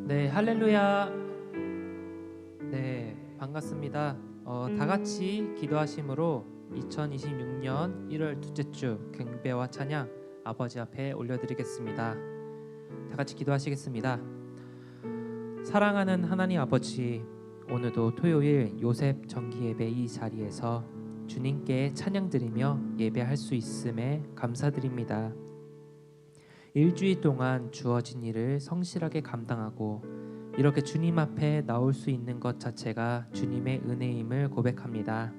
네, 할렐루야. 네, 반갑습니다. 다 같이 기도하심으로 2026년 1월 둘째 주 경배와 찬양 아버지 앞에 올려드리겠습니다. 다 같이 기도하시겠습니다. 사랑하는 하나님 아버지, 오늘도 토요일 요셉 정기 예배 이 자리에서 주님께 찬양드리며 예배할 수 있음에 감사드립니다. 일주일 동안 주어진 일을 성실하게 감당하고 이렇게 주님 앞에 나올 수 있는 것 자체가 주님의 은혜임을 고백합니다.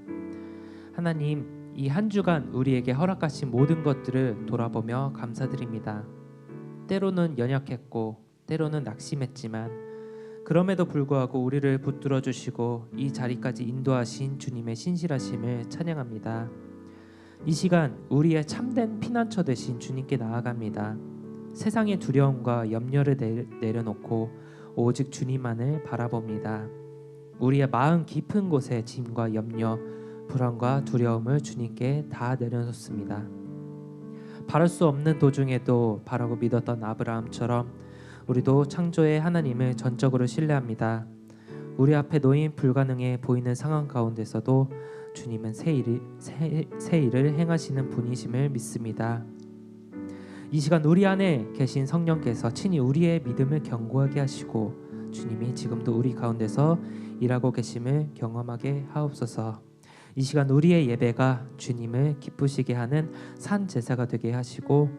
하나님, 이 한 주간 우리에게 허락하신 모든 것들을 돌아보며 감사드립니다. 때로는 연약했고 때로는 낙심했지만 그럼에도 불구하고 우리를 붙들어 주시고 이 자리까지 인도하신 주님의 신실하심을 찬양합니다. 이 시간 우리의 참된 피난처 되신 주님께 나아갑니다. 세상의 두려움과 염려를 내려놓고 오직 주님만을 바라봅니다. 우리의 마음 깊은 곳에 짐과 염려, 불안과 두려움을 주님께 다 내려놓습니다. 바랄 수 없는 도중에도 바라고 믿었던 아브라함처럼 우리도 창조의 하나님을 전적으로 신뢰합니다. 우리 앞에 놓인 불가능해 보이는 상황 가운데서도 주님은 새 일을 행하시는 분이심을 믿습니다. 이 시간 우리 안에 계신 성령께서 친히 우리의 믿음을 견고하게 하시고 주님이 지금도 우리 가운데서 일하고 계심을 경험하게 하옵소서. 이 시간 우리의 예배가 주님을 기쁘시게 하는 산 제사가 되게 하시고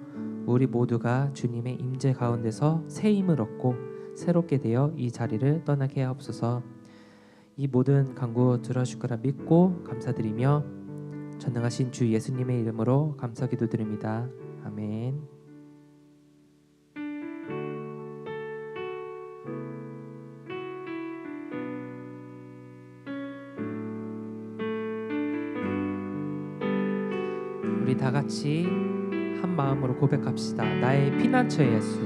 우리 모두가 주님의 임재 가운데서 새 힘을 얻고 새롭게 되어 이 자리를 떠나게 하옵소서. 이 모든 간구 들어주실 거라 믿고 감사드리며 전능하신 주 예수님의 이름으로 감사 기도드립니다. 아멘. 우리 다 같이 한 마음으로 고백합시다. 나의 피난처 예수,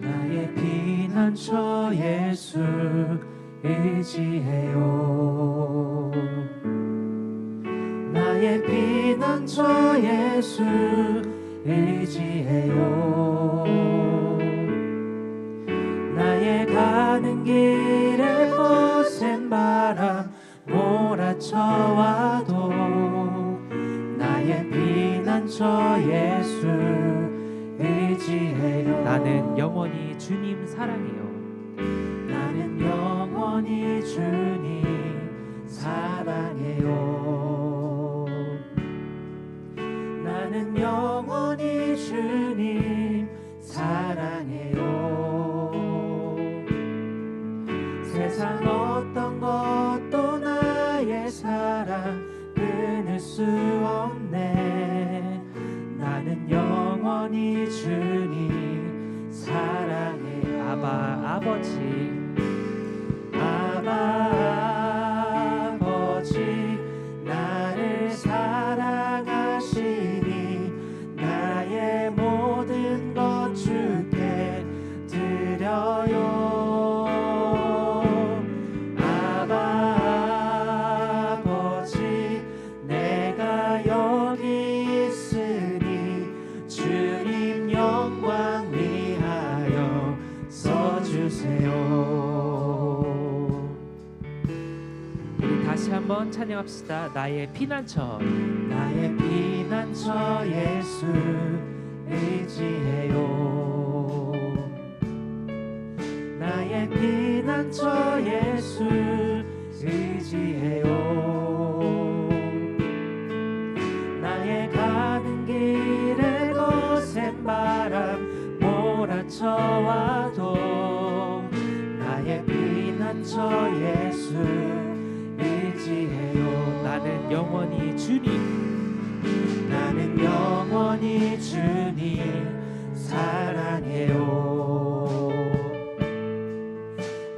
나의 피난처 예수 의지해요. 나의 피난처 예수 의지해요. 나의 가는 길에 거센 바람 몰아쳐와도 나의 피난처 예수 의지해요. 나는 영원히 주님 사랑해요. 나는 영원히 주님 사랑해요. 나는 영원히 주님 사랑해요. 세상 어떤 것도 나의 사랑 끊을 수 없네. 나는 영원히 주님 사랑해. 아바 아버지, 아바 아버지 나를 사랑하시니 나의 모든 것 주께 드려요. 아바 아버지 내가 여기 있으니 주님 영광 위하여 써주세요. 우리 다시 한번 찬양합시다. 나의 피난처, 나의 피난처 예수 의지해요. 나의 피난처 예수 의지해요. 나의 가는 길에 거센 바람 몰아쳐와도 나의 피난처 예수 의지해요. 나는 영원히 주님, 나는 영원히 주님 사랑해요.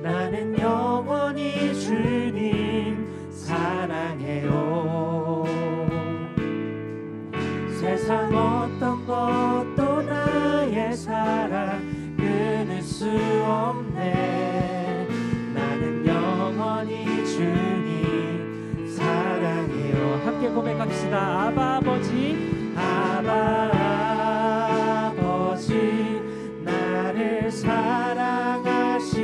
나는 영원히 주님 사랑해요. 세상 어떤 것도 나의 사랑 끊을 수 없네. 나는 영원히 주님 사랑해요. 함께 고백합시다. 아바 아버지, 아바 아버지 나를 사랑하시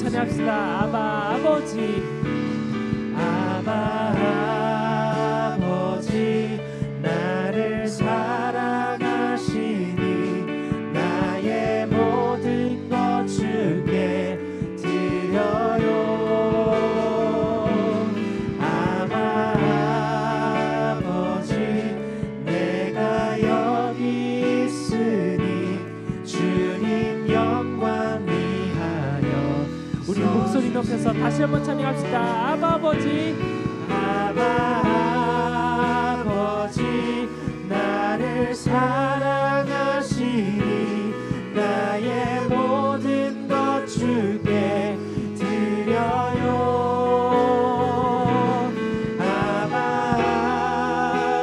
찬양합시다. 아바 아버지. 아바 아버지 나를 사랑하시니 나의 모든 것 주께 드려요. 아바 아버지 내가 여기 있으니 주님 영광 위하여. 우리 목소리 높여서 다시 한번 찬양합시다. 아바 아버지. 아바 아버지 나를 사랑하시니 나의 모든 것 주께 드려요. 아바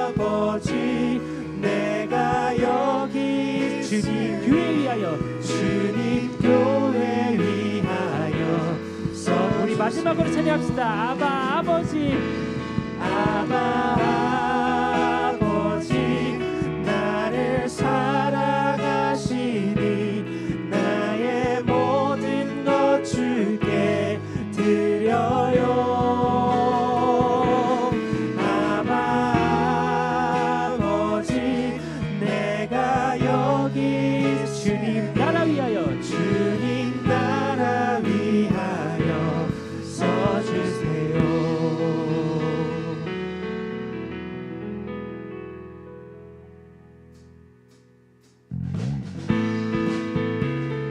아버지 내가 여기 주님 교회 위하여. 주님 교회 위하여 우리 마지막으로 찬양합시다. 아바 아버지. 아바 아버지 나를 사랑하시니 나의 모든 것 주께 드려요. 아바 아버지 내가 여기 주님 나라 위하여. 주님 나라 위하여 써주세요.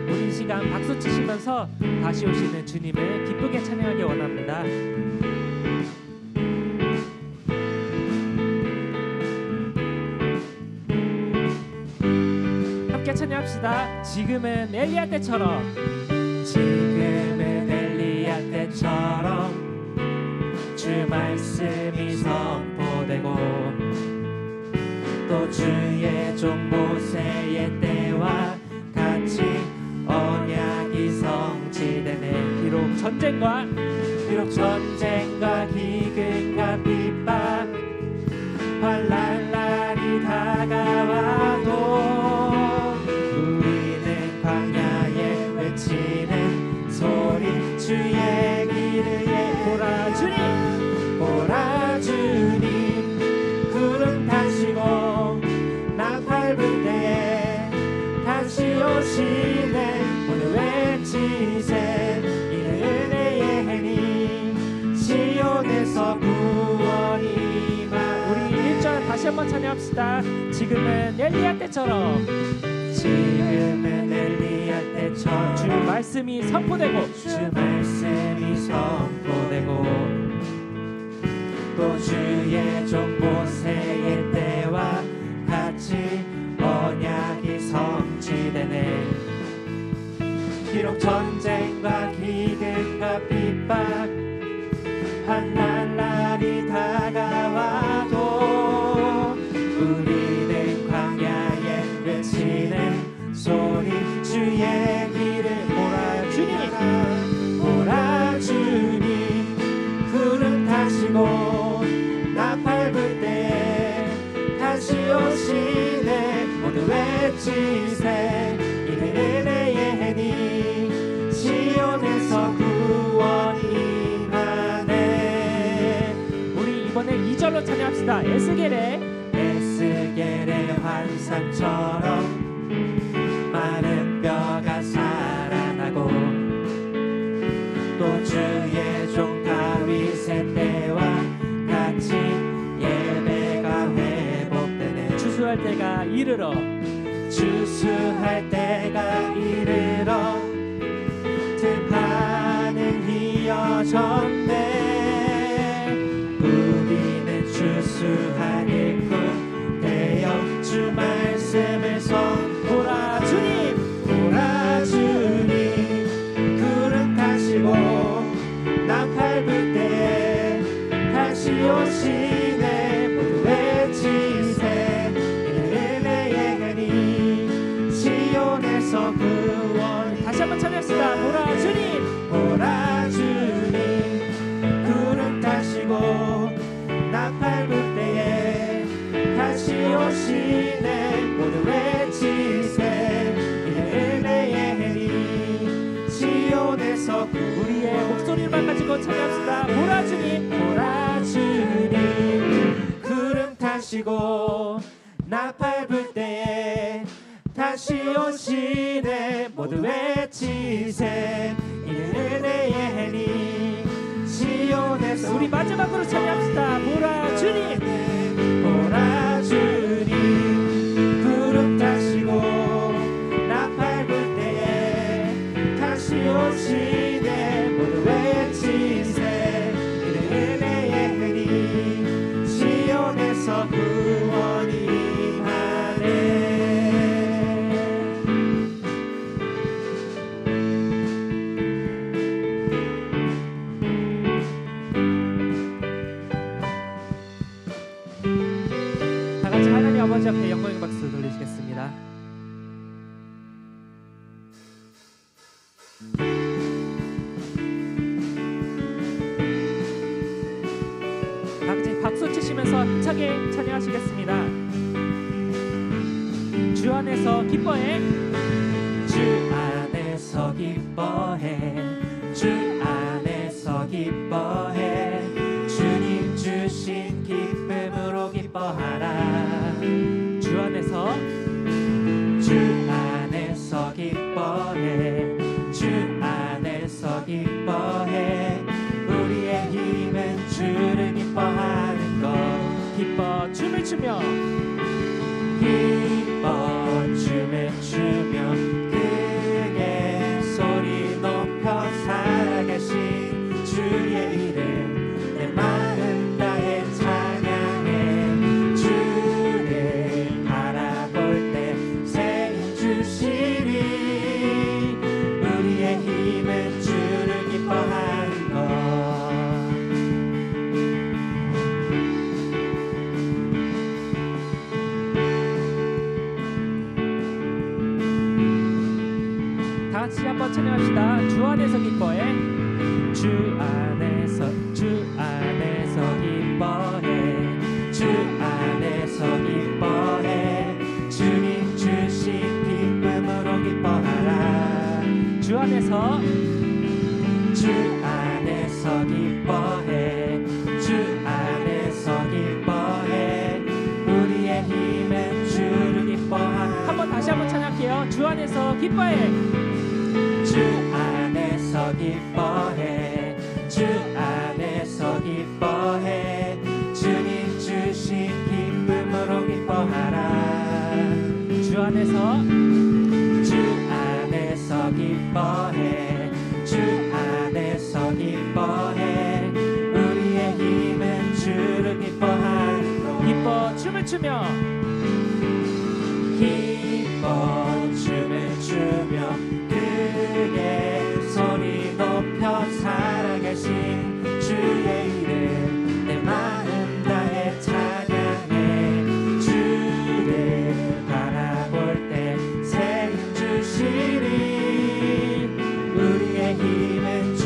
우리 이 시간 박수 치시면서 다시 오시는 주님을 기쁘게 찬양하기 원합니다. 함께 찬양합시다. 지금은 엘리야 때처럼. 지금은 엘리야 때처럼 주 말씀이 선포되고 또 주의 종 모세의 때와 같이 언약이 성취되네. 비록 전쟁과 기근과 핍박 환난 날이 다가와도 우리는 광야에 외치는 소리 주의 길을 보라 주님. 보라 주님 구름 타시고 나팔불 때에 다시 오시네. 오늘 외치세 이는 은혜의 해니 시온에서 구원이 우리 1절 다시 한번 찬양합시다. 지금은 엘리야 때처럼. 지금은 엘리야 때처럼 주 말씀이 선포되고 주 말씀이 선포되고 또 주의 종 모세의 때와 같이 언약이 성취되네. 비록 전쟁과 기근과 핍박 환난 날이 다가와도 우리는 광야에 외치는 소리 주의 길을 보라 주님. 보라 주님 구름 타시고 나팔불 때 다시 오시네. 모두 외치세 이는 은혜의 해니 시온에서 구원이 나네. 우리 이번에 2절로 찬양합시다. 에스겔의 환상처럼 마른 뼈가 살아나고 또 주의 종 다윗의 때와 같이 예배가 회복되네. 주수할 때가 이르러 주수할 때가 이르러 들판은 휘어졌네. 우리는 주수할 일꾼 되어 주 말씀을 선포라 주님. 보라 주님 구름 타시고 나팔불 때 다시 오시네. 모두 외치세 이는 은혜의 해니 시온에서 구원. 다시 한번 찬양합시다. 보라 주님. 보라 주님 찬양합시다. 보라 주님, 보라 주님 구름 타시고 나팔 불 때에 다시 오시네. 모두 외치세. 이는 은혜의 해니 시온에서. 우리 마지막으로 찬양합시다. 보라 주님, 보라 주님 구름 타시고 나팔 불 때에 다시 오시네. 모두 외치세. 이는 은혜의 흔히 시온에서 구원이 임하네. 다 같이 하나님 아버지 앞에 영광의 박수 돌리시겠습니다. 다 같이 박수 치시면서 힘차게 찬양하시겠습니다. 주 안에서 기뻐해, 주 안에서 기뻐해. 주 안에서 기뻐해. 주님 주신 기쁨으로 기뻐하라. 주 안에서, 주 안에서 기뻐해. 주 안에서 기뻐해. 우리의 힘은 주를 기뻐하는 것. 기뻐 춤을 추며, 기뻐 춤을 추며 크게 소리 높여 살아계신 주의 이름 내 마음 다해 찬양해. 주를 바라볼 때 새 힘 주시니 우리의 힘은 주를 기뻐하는 것. 다 같이 한번 찬양합시다. 주 안에서 기뻐해, 주 안에서 기뻐해. 주 안에서 기뻐해. 주님 주신 기쁨으로 기뻐하라. 주 안에서, 주 안에서 기뻐해. 주 안에서 기뻐해. 우리의 힘은 주를 기뻐하라. 한번 다시 한번 찬양할게요. 주 안에서 기뻐해, 주 안에서 기뻐해. 주 안에서 기뻐해. 주님 주신 기쁨으로 기뻐하라. 주 안에서, 주 안에서 기뻐해. 주 안에서 기뻐해. 우리의 힘은 주를 기뻐하는 것. 기뻐 춤을 추며, 기뻐 춤을 추며 크게 소리 높여 살아계신 주의 이름 내 마음 다해 찬양해. 주를 바라볼 때 새 힘 주시니 우리의 힘은 주.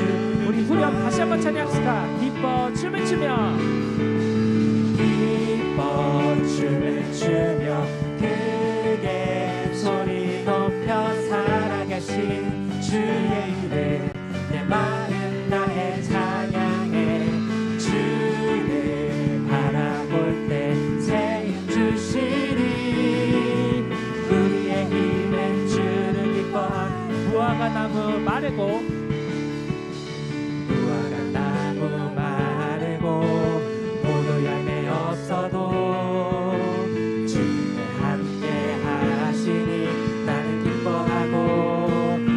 우리 후렴 다시 한번 찬양합시다. 기뻐 춤을 추며, 기뻐 춤을 추며 크게 소리 높여 살아계신 주의 이름 내 마음 다해 찬양해. 주를 바라볼 때 새 힘 주시니 우리의 힘은 주를 기뻐하는. 무화과 나무 마르고, 무화과 나무 마르고 포도 열매 없어도 주님과 함께 하시니 나는 기뻐하고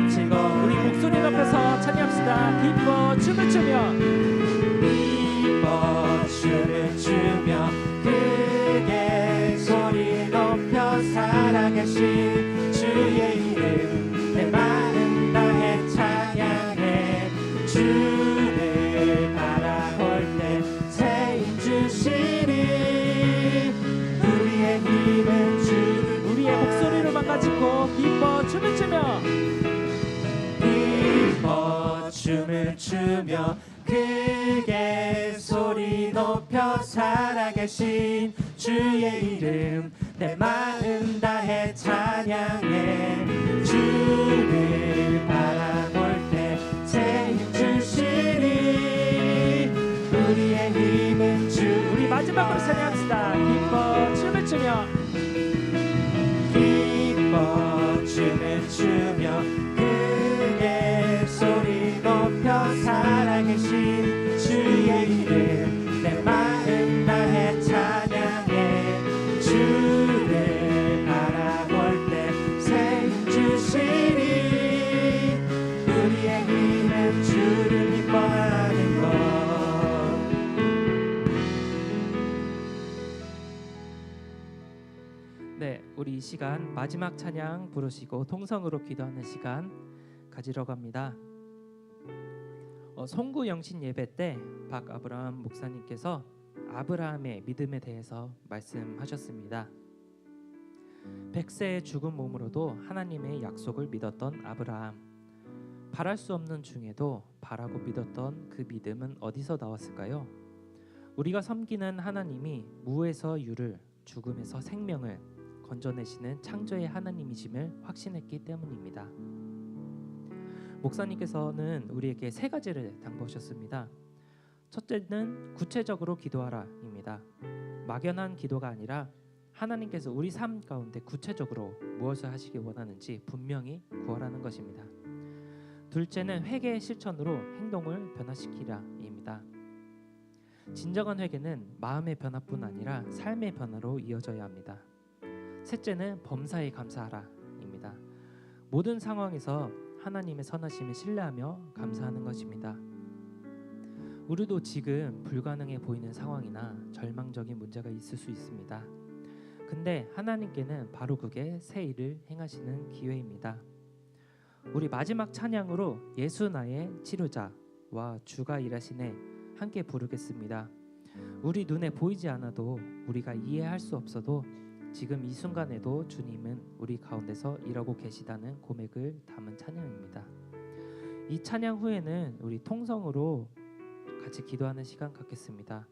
즐거운. 우리 목소리 높여서 찬양합시다. 기뻐 춤을 추며, 기뻐 춤을 추며 크게 소리 높여 살아계신 주의 이름 내 마음 다해 찬양해. 주를 바라볼 때 새 힘 주시니 우리의 힘은 주. 우리의 목소리로만 가지고 기뻐 춤을 추며, 기뻐 춤을 추며 크게 소리 높여 살아계신 주의 이름 내 마음 다해 찬양해. 주를 바라볼 때 새 힘 주시니 춤을 추며 크게 소리 높여 살아계신 주의 이름 내 마음 다해 찬양해. 주를 바라볼 때 새 힘 주시니 우리의 힘은 주를 기뻐하는 것. 네, 우리 이 시간 마지막 찬양 부르시고 통성으로 기도하는 시간 가지려고 합니다. 송구 영신 예배 때 박아브라함 목사님께서 아브라함의 믿음에 대해서 말씀하셨습니다. 100세의 죽은 몸으로도 하나님의 약속을 믿었던 아브라함, 바랄 수 없는 중에도 바라고 믿었던 그 믿음은 어디서 나왔을까요? 우리가 섬기는 하나님이 무에서 유를, 죽음에서 생명을 건져내시는 창조의 하나님이심을 확신했기 때문입니다. 목사님께서는 우리에게 세 가지를 당부하셨습니다. 첫째는 구체적으로 기도하라입니다. 막연한 기도가 아니라 하나님께서 우리 삶 가운데 구체적으로 무엇을 하시기 원하는지 분명히 구하라는 것입니다. 둘째는 회개의 실천으로 행동을 변화시키라입니다. 진정한 회개는 마음의 변화뿐 아니라 삶의 변화로 이어져야 합니다. 셋째는 범사에 감사하라입니다. 모든 상황에서 하나님의 선하심을 신뢰하며 감사하는 것입니다. 우리도 지금 불가능해 보이는 상황이나 절망적인 문제가 있을 수 있습니다. 근데 하나님께는 바로 그게 새 일을 행하시는 기회입니다. 우리 마지막 찬양으로 예수 나의 치료자와 주가 일하시네 함께 부르겠습니다. 우리 눈에 보이지 않아도 우리가 이해할 수 없어도 지금 이 순간에도 주님은 우리 가운데서 일하고 계시다는 고백을 담은 찬양입니다. 이 찬양 후에는 우리 통성으로 같이 기도하는 시간 갖겠습니다.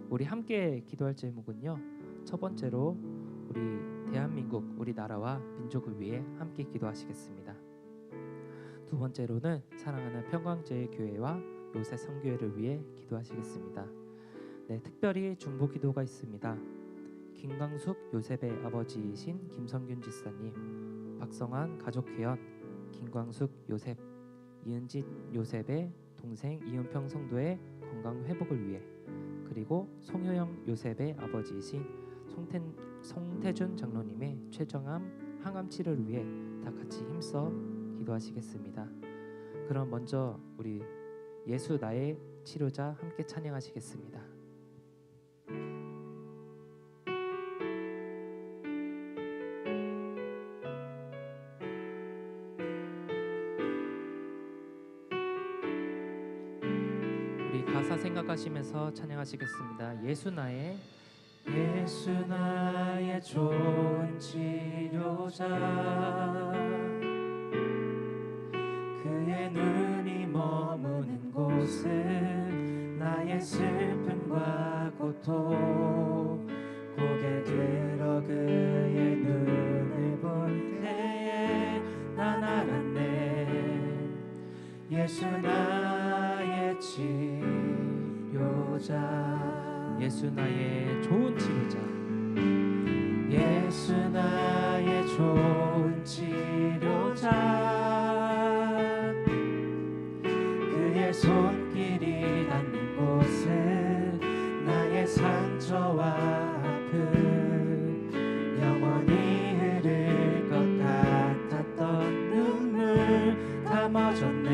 우리 함께 기도할 제목은요, 첫 번째로 우리 대한민국 우리나라와 민족을 위해 함께 기도하시겠습니다. 두 번째로는 사랑하는 평강제일교회와 요새 선교회를 위해 기도하시겠습니다. 네, 특별히 중보 기도가 있습니다. 김광숙 요셉의 아버지이신 김성균 지사님, 박성환 가족회원, 김광숙 요셉, 이은진 요셉의 동생 이은평 성도의 건강 회복을 위해, 그리고 송효영 요셉의 아버지이신 송태준 장로님의 췌장암 항암 치료를 위해 다 같이 힘써 기도하시겠습니다. 그럼 먼저 우리 예수 나의 치료자 함께 찬양하시겠습니다. 우리 가사 생각하시면서 찬양하시겠습니다. 예수 나의 좋은 치료자, 그의 눈이 머무는 곳은 나의 슬픔과 고통, 고개 들어 그의 눈을 볼 때에 난 알았네. 예수 나의 치료자, 예수 나의 좋은 치료자, 예수 나의 좋은 치료자, 그의 손길이 닿는 곳은 나의 상처와 아픔, 영원히 흐를 것 같았던 눈물 다 멎었네.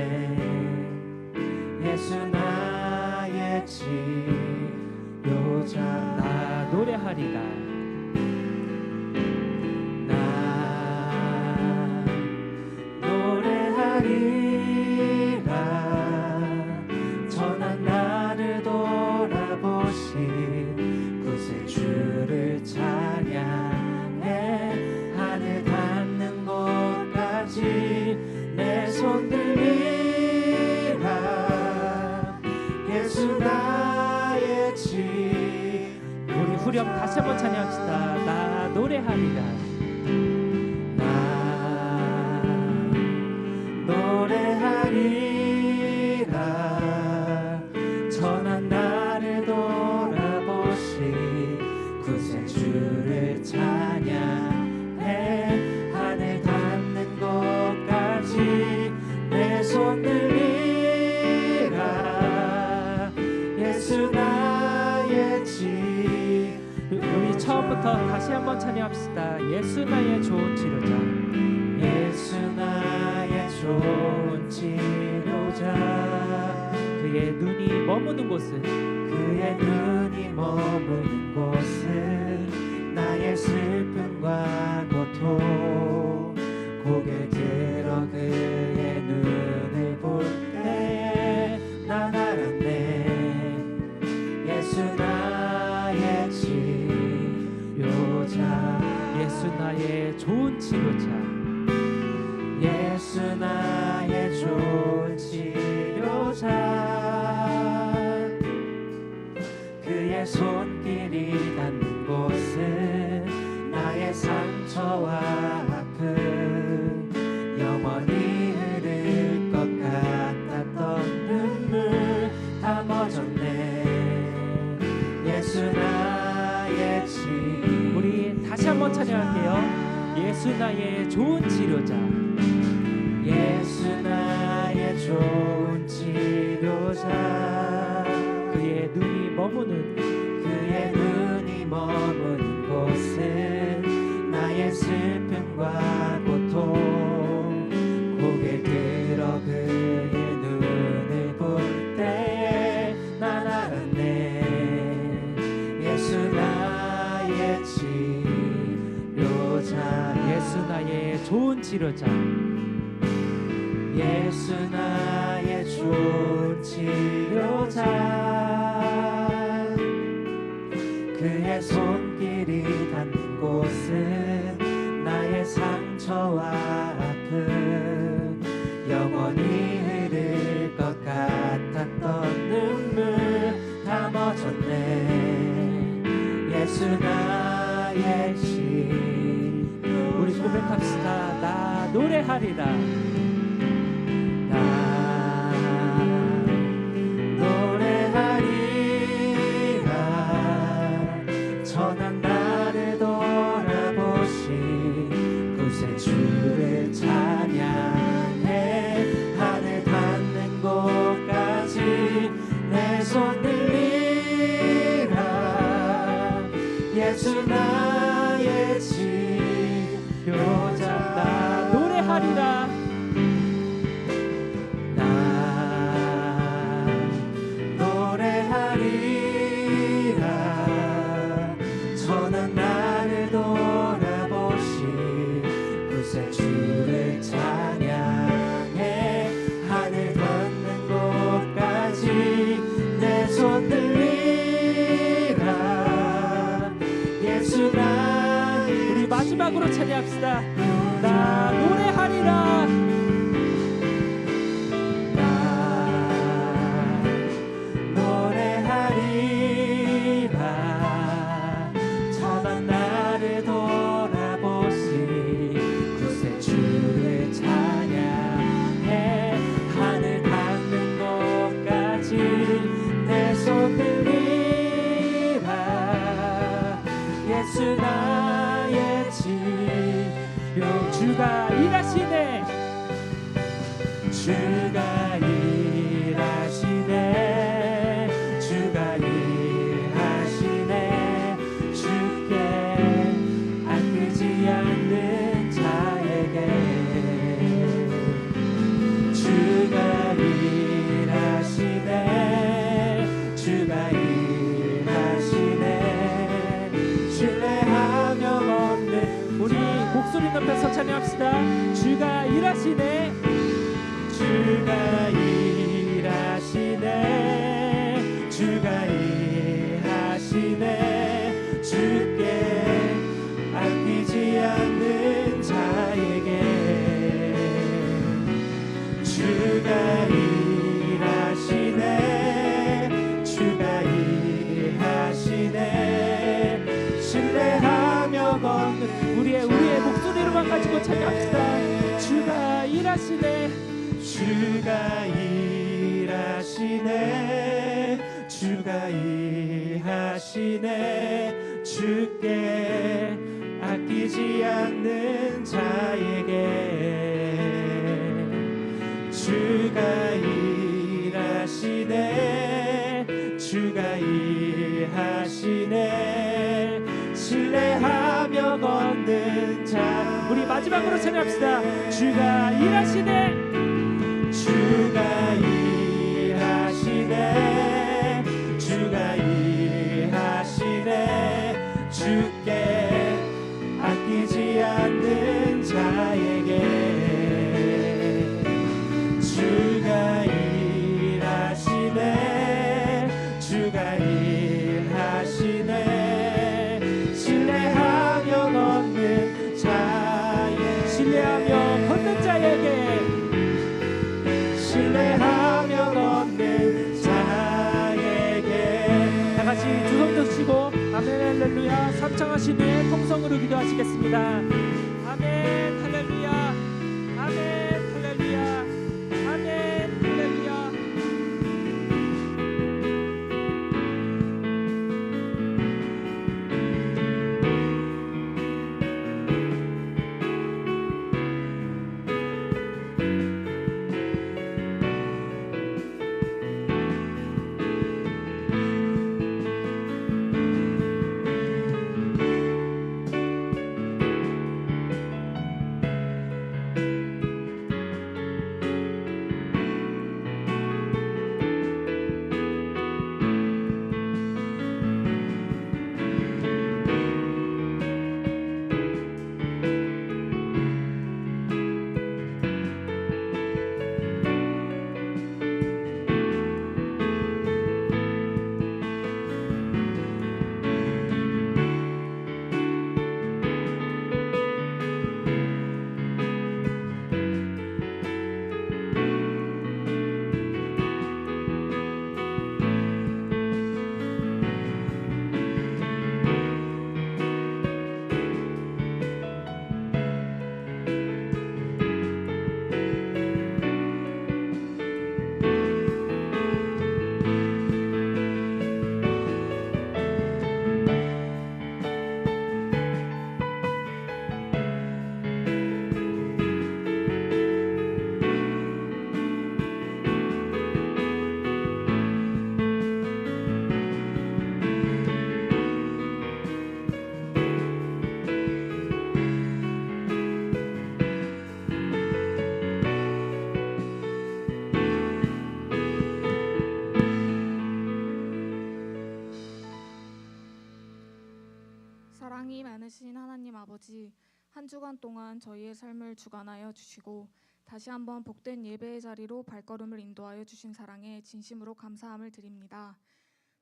예수 나의 치료자, 나 노래하리라, 나 노래하리라. 전한 나를 돌아보신 구세주를 찬양해. 하늘 닿는 곳까지 내 손 들리라. 예수 나의 우리 후렴 다시 한번 찬양합시다. 나 노래하리라, 나 노래하리라. 전한 나를 돌아보신 구세주를 찬양해. 하늘 처음부터 다시 한번 찬양합시다. 예수 나의 좋은 치료자. 예수 나의 좋은 치료자. 그의 눈이 머무는 곳은 그의 눈이 머무는 곳은 나의 슬픔과 고통. 고개 들어 그의 눈을 볼 때에 난 알았네. 예수 나의 치료자. 예수 나의 좋은 치료자. 예수 나의 좋은 치료자. 그의 손길이 닿는 곳은 나의 상처와 아픔. 영원히 흐를 것 같았던 눈물 다 멎었네. 예수 나의 치료자. 우리 다시 한번 찬양할게요. 예수 나의 좋은 치료자. 예수 나의 좋은 치료자. 그의 눈이 머무는 그의 눈이 머무는 곳은 나의 슬픔과 고통. 고개 들어 그의 눈을 볼 때에 난 알았네. 예수 나의 치료자. 예수 나의 좋은 치료자. 예수 나의 좋은 치료자. 그의 손길이 닿는 곳은 나의 상처와 아픔. 영원히 흐를 것 같았던 눈물 다 멎었네. 예수 나의 치료자. 우리 고백합시다. 나 노래하리라. 전한 나를 돌아보신 구세주를 찬양해. 하늘 닿는 곳까지 내 손 들리라. 예수 나의 치료자. 나 노래하리라. 전한 나를 돌아보신 구세주를 찬양해. 하늘 닿는 곳까지 내 손 들리라. 예수 나. 우리 마지막으로 찬양합시다. 나 노래하리라. 예수 나의 치료. 주가 일하시네. 주가 일하시네. 주가 일하시네. 주께 아끼지 않는 자에게. 주가 일하시네. 주가 일하시네. 신뢰하며 먹는. 우리 목소리 높여서 찬양합시다. 주가 일하시네. 주가 일하시네. 주가 일하시네. 주께 아끼지 않는 자에게. 주가 일하시네. 주가 일하시네. 신뢰하며 걷는. 우리의 목소리로만 가지고 찬양합시다. 주가 일하시네. 주가 일하시네. 주가 일하시네. 주께 아끼지 않는 자에게. 주가 일하시네. 주가 일하시네. 신뢰하 마지막으로 찬양합시다. 주가 일하시네. 주가 일하시네. 주가 일하시네. 주께 아끼지 않는 자에게 주가 일하시네. 주가 일하시네. 신뢰하며 걷는 자에게 신뢰하며 걷는 자에게 신뢰하며 걷는 자에게. 다같이 두 손 드시고 아멘 할렐루야 삼창하신 후에 통성으로 기도하시겠습니다. 아멘 할렐루야 아멘 할렐루야 아멘 할렐루야. 사랑이 많으신 하나님 아버지, 한 주간 동안 저희의 삶을 주관하여 주시고 다시 한번 복된 예배의 자리로 발걸음을 인도하여 주신 사랑에 진심으로 감사함을 드립니다.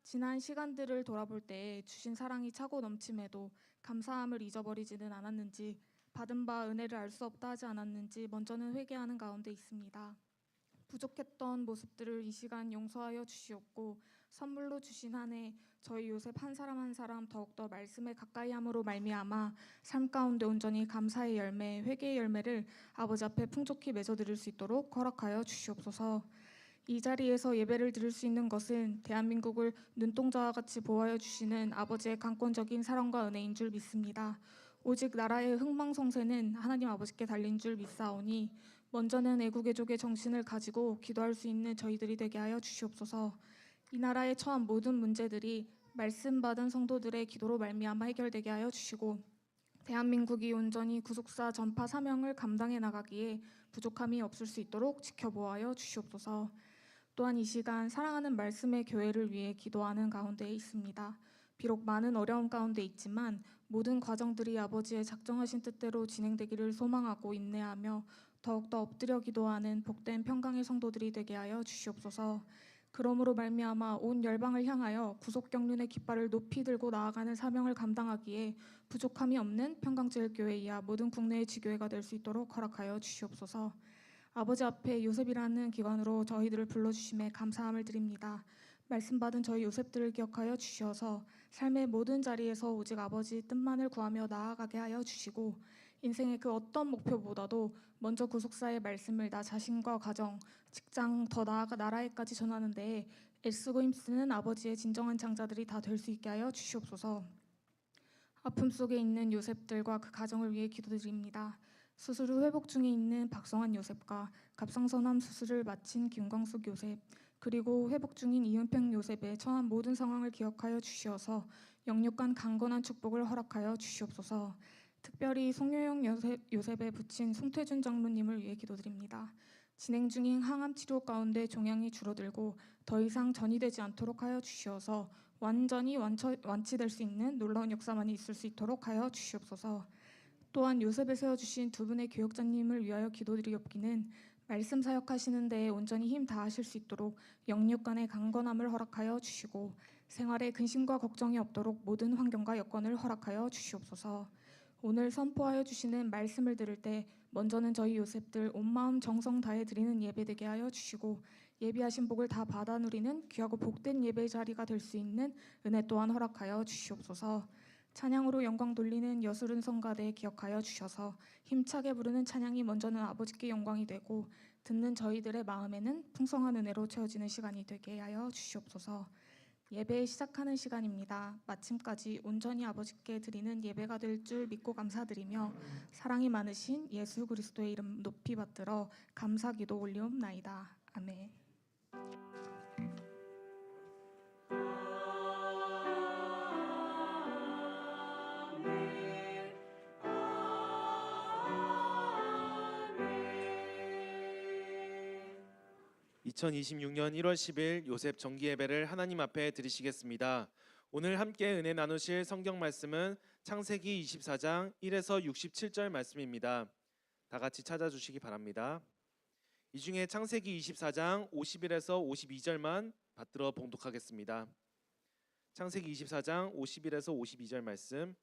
지난 시간들을 돌아볼 때 주신 사랑이 차고 넘침에도 감사함을 잊어버리지는 않았는지, 받은 바 은혜를 알 수 없다 하지 않았는지 먼저는 회개하는 가운데 있습니다. 부족했던 모습들을 이 시간 용서하여 주시옵고 선물로 주신 한 해 저희 요셉 한 사람 한 사람 더욱더 말씀에 가까이함으로 말미암아 삶 가운데 온전히 감사의 열매, 회개의 열매를 아버지 앞에 풍족히 맺어드릴 수 있도록 허락하여 주시옵소서. 이 자리에서 예배를 드릴 수 있는 것은 대한민국을 눈동자와 같이 보호하여 주시는 아버지의 강권적인 사랑과 은혜인 줄 믿습니다. 오직 나라의 흥망성쇠는 하나님 아버지께 달린 줄 믿사오니 먼저는 애국애족의 정신을 가지고 기도할 수 있는 저희들이 되게 하여 주시옵소서. 이 나라에 처한 모든 문제들이 말씀 받은 성도들의 기도로 말미암아 해결되게 하여 주시고 대한민국이 온전히 구속사 전파 사명을 감당해 나가기에 부족함이 없을 수 있도록 지켜보아여 주시옵소서. 또한 이 시간 사랑하는 말씀의 교회를 위해 기도하는 가운데 있습니다. 비록 많은 어려움 가운데 있지만 모든 과정들이 아버지의 작정하신 뜻대로 진행되기를 소망하고 인내하며 더욱더 엎드려 기도하는 복된 평강의 성도들이 되게 하여 주시옵소서. 그러므로 말미암아 온 열방을 향하여 구속경륜의 깃발을 높이 들고 나아가는 사명을 감당하기에 부족함이 없는 평강제일교회이야 모든 국내의 지교회가 될 수 있도록 허락하여 주시옵소서. 아버지 앞에 요셉이라는 기관으로 저희들을 불러주심에 감사함을 드립니다. 말씀 받은 저희 요셉들을 기억하여 주시어서 삶의 모든 자리에서 오직 아버지 뜻만을 구하며 나아가게 하여 주시고 인생의 그 어떤 목표보다도 먼저 구속사의 말씀을 나 자신과 가정, 직장, 더 나아가 나라에까지 전하는 데에 애쓰고 힘쓰는 아버지의 진정한 장자들이 다 될 수 있게 하여 주시옵소서. 아픔 속에 있는 요셉들과 그 가정을 위해 기도드립니다. 수술 후 회복 중에 있는 박성환 요셉과 갑상선암 수술을 마친 김광숙 요셉, 그리고 회복 중인 이은평 요셉의 처한 모든 상황을 기억하여 주시어서 영육간 강건한 축복을 허락하여 주시옵소서. 특별히 송유영 요셉의 부친 송태준 장로님을 위해 기도드립니다. 진행 중인 항암 치료 가운데 종양이 줄어들고 더 이상 전이되지 않도록 하여 주시어서 완전히 완치될 수 있는 놀라운 역사만이 있을 수 있도록 하여 주시옵소서. 또한 요셉에 세워주신 두 분의 교역자님을 위하여 기도드리옵기는 말씀 사역하시는 데에 온전히 힘 다하실 수 있도록 영육간의 강건함을 허락하여 주시고 생활에 근심과 걱정이 없도록 모든 환경과 여건을 허락하여 주시옵소서. 오늘 선포하여 주시는 말씀을 들을 때 먼저는 저희 요셉들 온 마음 정성 다해 드리는 예배 되게 하여 주시고 예비하신 복을 다 받아 누리는 귀하고 복된 예배 자리가 될 수 있는 은혜 또한 허락하여 주시옵소서. 찬양으로 영광 돌리는 여수른 성가대 기억하여 주셔서 힘차게 부르는 찬양이 먼저는 아버지께 영광이 되고 듣는 저희들의 마음에는 풍성한 은혜로 채워지는 시간이 되게 하여 주시옵소서. 예배 시작하는 시간입니다. 마침까지 온전히 아버지께 드리는 예배가 될 줄 믿고 감사드리며 사랑이 많으신 예수 그리스도의 이름 높이 받들어 감사기도 올리옵나이다. 아멘. 2026년 1월 10일 요셉 정기 예배를 하나님 앞에 드리시겠습니다. 오늘 함께 은혜 나누실 성경 말씀은 창세기 24장 1에서 67절 말씀입니다. 다 같이 찾아주시기 바랍니다. 이 중에 창세기 24장 51에서 52절만 받들어 봉독하겠습니다. 창세기 24장 51에서 52절 말씀.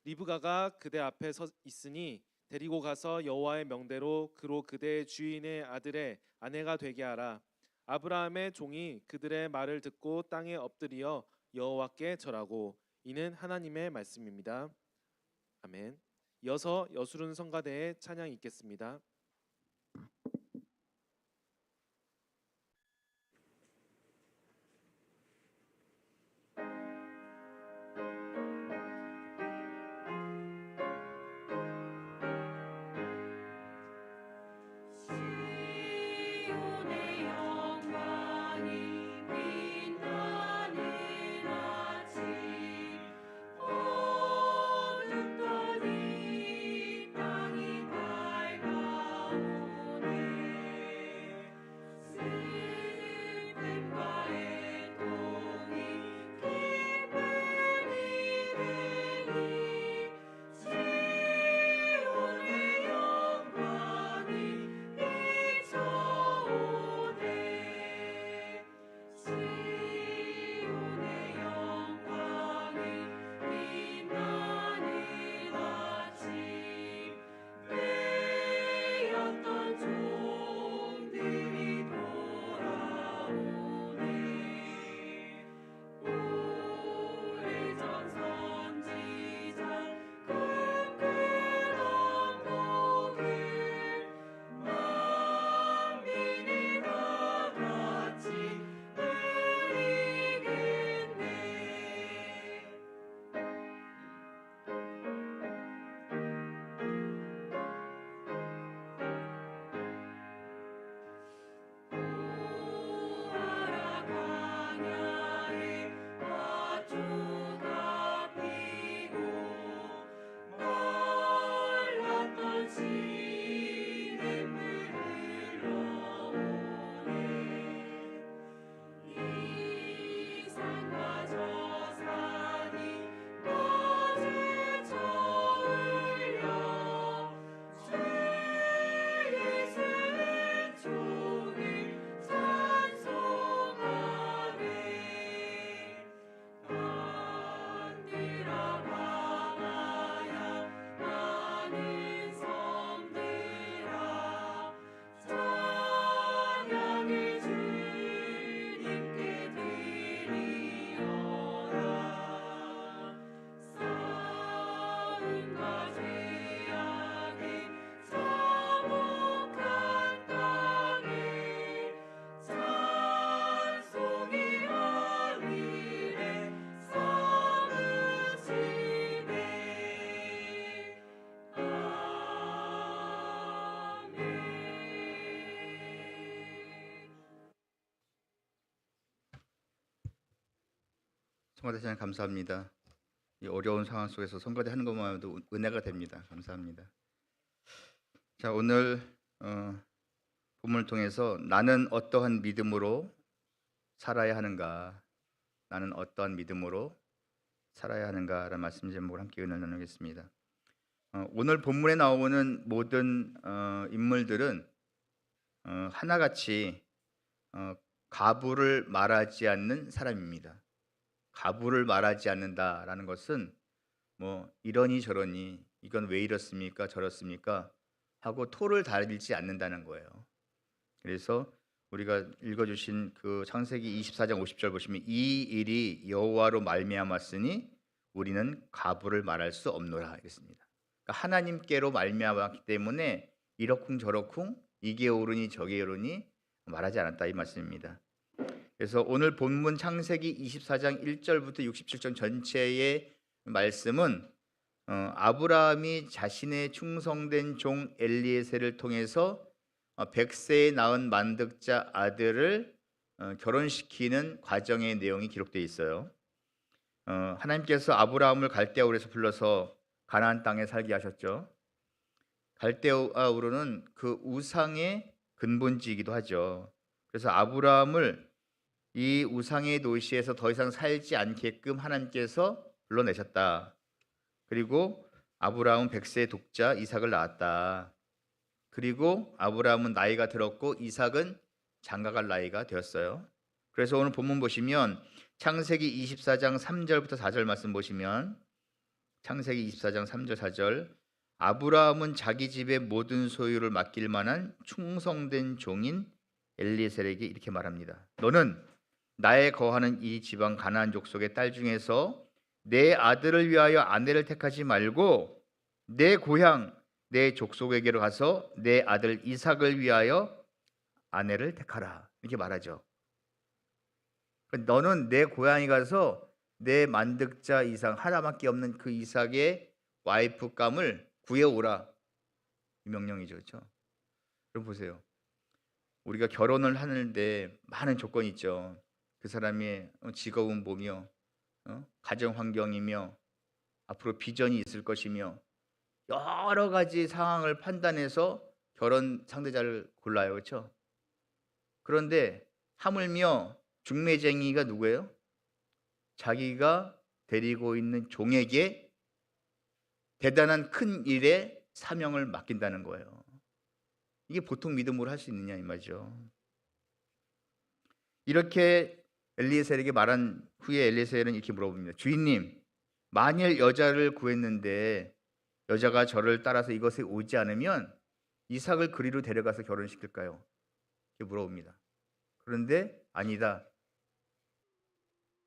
리브가가 그대 앞에 서 있으니 데리고 가서 여호와의 명대로 그로 그대의 주인의 아들의 아내가 되게 하라. 아브라함의 종이 그들의 말을 듣고 땅에 엎드리어 여호와께 절하고. 이는 하나님의 말씀입니다. 아멘. 이어서 여수른 성가대의 찬양 있겠습니다. 청와대 시장 감사합니다. 이 어려운 상황 속에서 성가대 하는 것만으로도 은혜가 됩니다. 감사합니다. 자, 오늘 본문을 통해서 나는 어떠한 믿음으로 살아야 하는가, 나는 어떠한 믿음으로 살아야 하는가라는 말씀 제목을 함께 은혜를 나누겠습니다. 오늘 본문에 나오는 모든 인물들은 하나같이 가부를 말하지 않는 사람입니다. 가부를 말하지 않는다라는 것은 뭐 이러니 저러니 이건 왜 이렇습니까 저렇습니까 하고 토를 달지 않는다는 거예요. 그래서 우리가 읽어주신 그 창세기 24장 50절 보시면 이 일이 여호와로 말미암았으니 우리는 가부를 말할 수 없노라 했습니다. 그러니까 하나님께로 말미암았기 때문에 이러쿵저러쿵 이게 옳으니 저게 옳으니 말하지 않았다 이 말씀입니다. 그래서 오늘 본문 창세기 24장 1절부터 67절 전체의 말씀은 아브라함이 자신의 충성된 종 엘리에셀을 통해서 100세에 낳은 만득자 아들을 결혼시키는 과정의 내용이 기록되어 있어요. 하나님께서 아브라함을 갈대아 우르에서 불러서 가나안 땅에 살게 하셨죠. 갈대아 우르는 그 우상의 근본지이기도 하죠. 그래서 아브라함을 이 우상의 도시에서 더 이상 살지 않게끔 하나님께서 불러내셨다. 그리고 아브라함은 100세의 독자 이삭을 낳았다. 그리고 아브라함은 나이가 들었고 이삭은 장가갈 나이가 되었어요. 그래서 오늘 본문 보시면 창세기 24장 3절부터 4절 말씀 보시면 창세기 24장 3절 4절 아브라함은 자기 집의 모든 소유를 맡길 만한 충성된 종인 엘리에셀에게 이렇게 말합니다. 너는 나의 거하는 이 지방 가나안 족속의 딸 중에서 내 아들을 위하여 아내를 택하지 말고 내 고향 내 족속에게로 가서 내 아들 이삭을 위하여 아내를 택하라 이렇게 말하죠. 너는 내 고향에 가서 내 만득자 이삭 하나밖에 없는 그 이삭의 와이프감을 구해오라 이 명령이죠. 그렇죠? 여러분 보세요. 우리가 결혼을 하는데 많은 조건이 있죠. 그 사람의 직업은 뭐며 가정 환경이며 앞으로 비전이 있을 것이며 여러 가지 상황을 판단해서 결혼 상대자를 골라요. 그렇죠? 그런데 하물며 중매쟁이가 누구예요? 자기가 데리고 있는 종에게 대단한 큰 일에 사명을 맡긴다는 거예요. 이게 보통 믿음으로 할 수 있느냐 이 말이죠. 이렇게 엘리에셀에게 말한 후에 엘리에셀은 이렇게 물어봅니다. 주인님, 만일 여자를 구했는데 여자가 저를 따라서 이것에 오지 않으면 이삭을 그리로 데려가서 결혼시킬까요? 이렇게 물어봅니다. 그런데 아니다.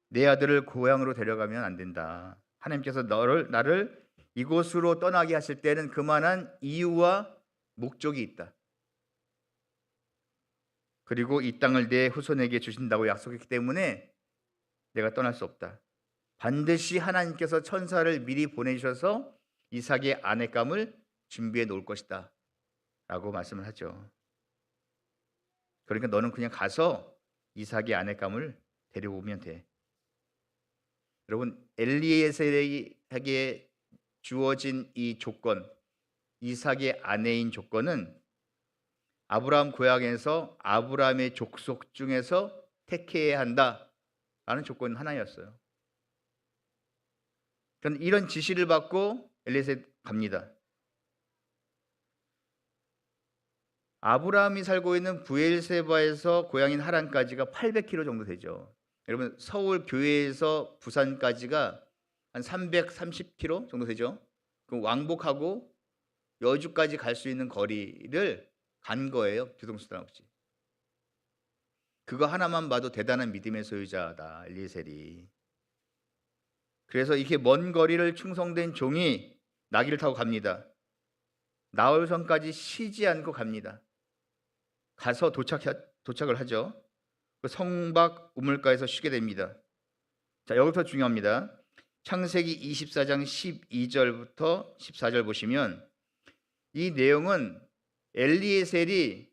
내 아들을 고향으로 데려가면 안 된다. 하나님께서 나를 이곳으로 떠나게 하실 때는 그만한 이유와 목적이 있다. 그리고 이 땅을 내 후손에게 주신다고 약속했기 때문에 내가 떠날 수 없다. 반드시 하나님께서 천사를 미리 보내주셔서 이삭의 아내감을 준비해 놓을 것이다 라고 말씀을 하죠. 그러니까 너는 그냥 가서 이삭의 아내감을 데려오면 돼. 여러분 엘리에셀에게 주어진 이 조건, 이삭의 아내인 조건은 아브라함 고향에서 아브라함의 족속 중에서 택해야 한다라는 조건 하나였어요. 그런데 이런 지시를 받고 엘리에셀 갑니다. 아브라함이 살고 있는 브엘세바에서 고향인 하란까지가 800km 정도 되죠. 여러분 서울 교회에서 부산까지가 한 330km 정도 되죠. 그럼 왕복하고 여주까지 갈 수 있는 거리를 간 거예요. 교통수단 없이. 그거 하나만 봐도 대단한 믿음의 소유자다 엘리에셀이. 그래서 이렇게 먼 거리를 충성된 종이 나귀를 타고 갑니다. 나홀성까지 쉬지 않고 갑니다. 가서 도착을 하죠. 그 성박 우물가에서 쉬게 됩니다. 자, 여기서 중요합니다. 창세기 24장 12절부터 14절 보시면 이 내용은 엘리에셀이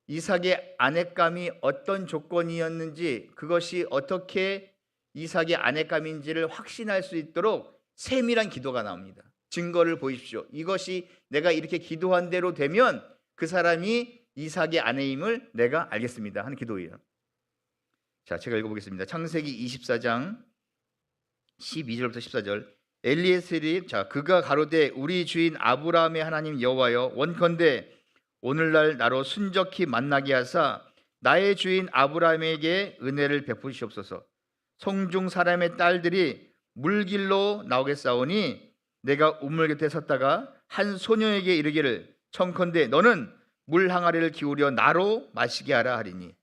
이삭의 아내감이 어떤 조건이었는지, 그것이 어떻게 이삭의 아내감인지를 확신할 수 있도록 세밀한 기도가 나옵니다. 증거를 보십시오. 이것이 내가 이렇게 기도한 대로 되면 그 사람이 이삭의 아내임을 내가 알겠습니다 하는 기도예요. 자, 제가 읽어보겠습니다. 창세기 24장 12절부터 14절. 엘리에셀이 그가 가로되 우리 주인 아브라함의 하나님 여호와여 원컨대 오늘날 나로 순적히 만나게 하사 나의 주인 아브라함에게 은혜를 베푸시옵소서. 성중 사람의 딸들이 물길로 나오겠사오니 내가 우물 곁에 섰다가 한 소녀에게 이르기를 청컨대 너는 물 항아리를 기울여 나로 마시게 하라 하리니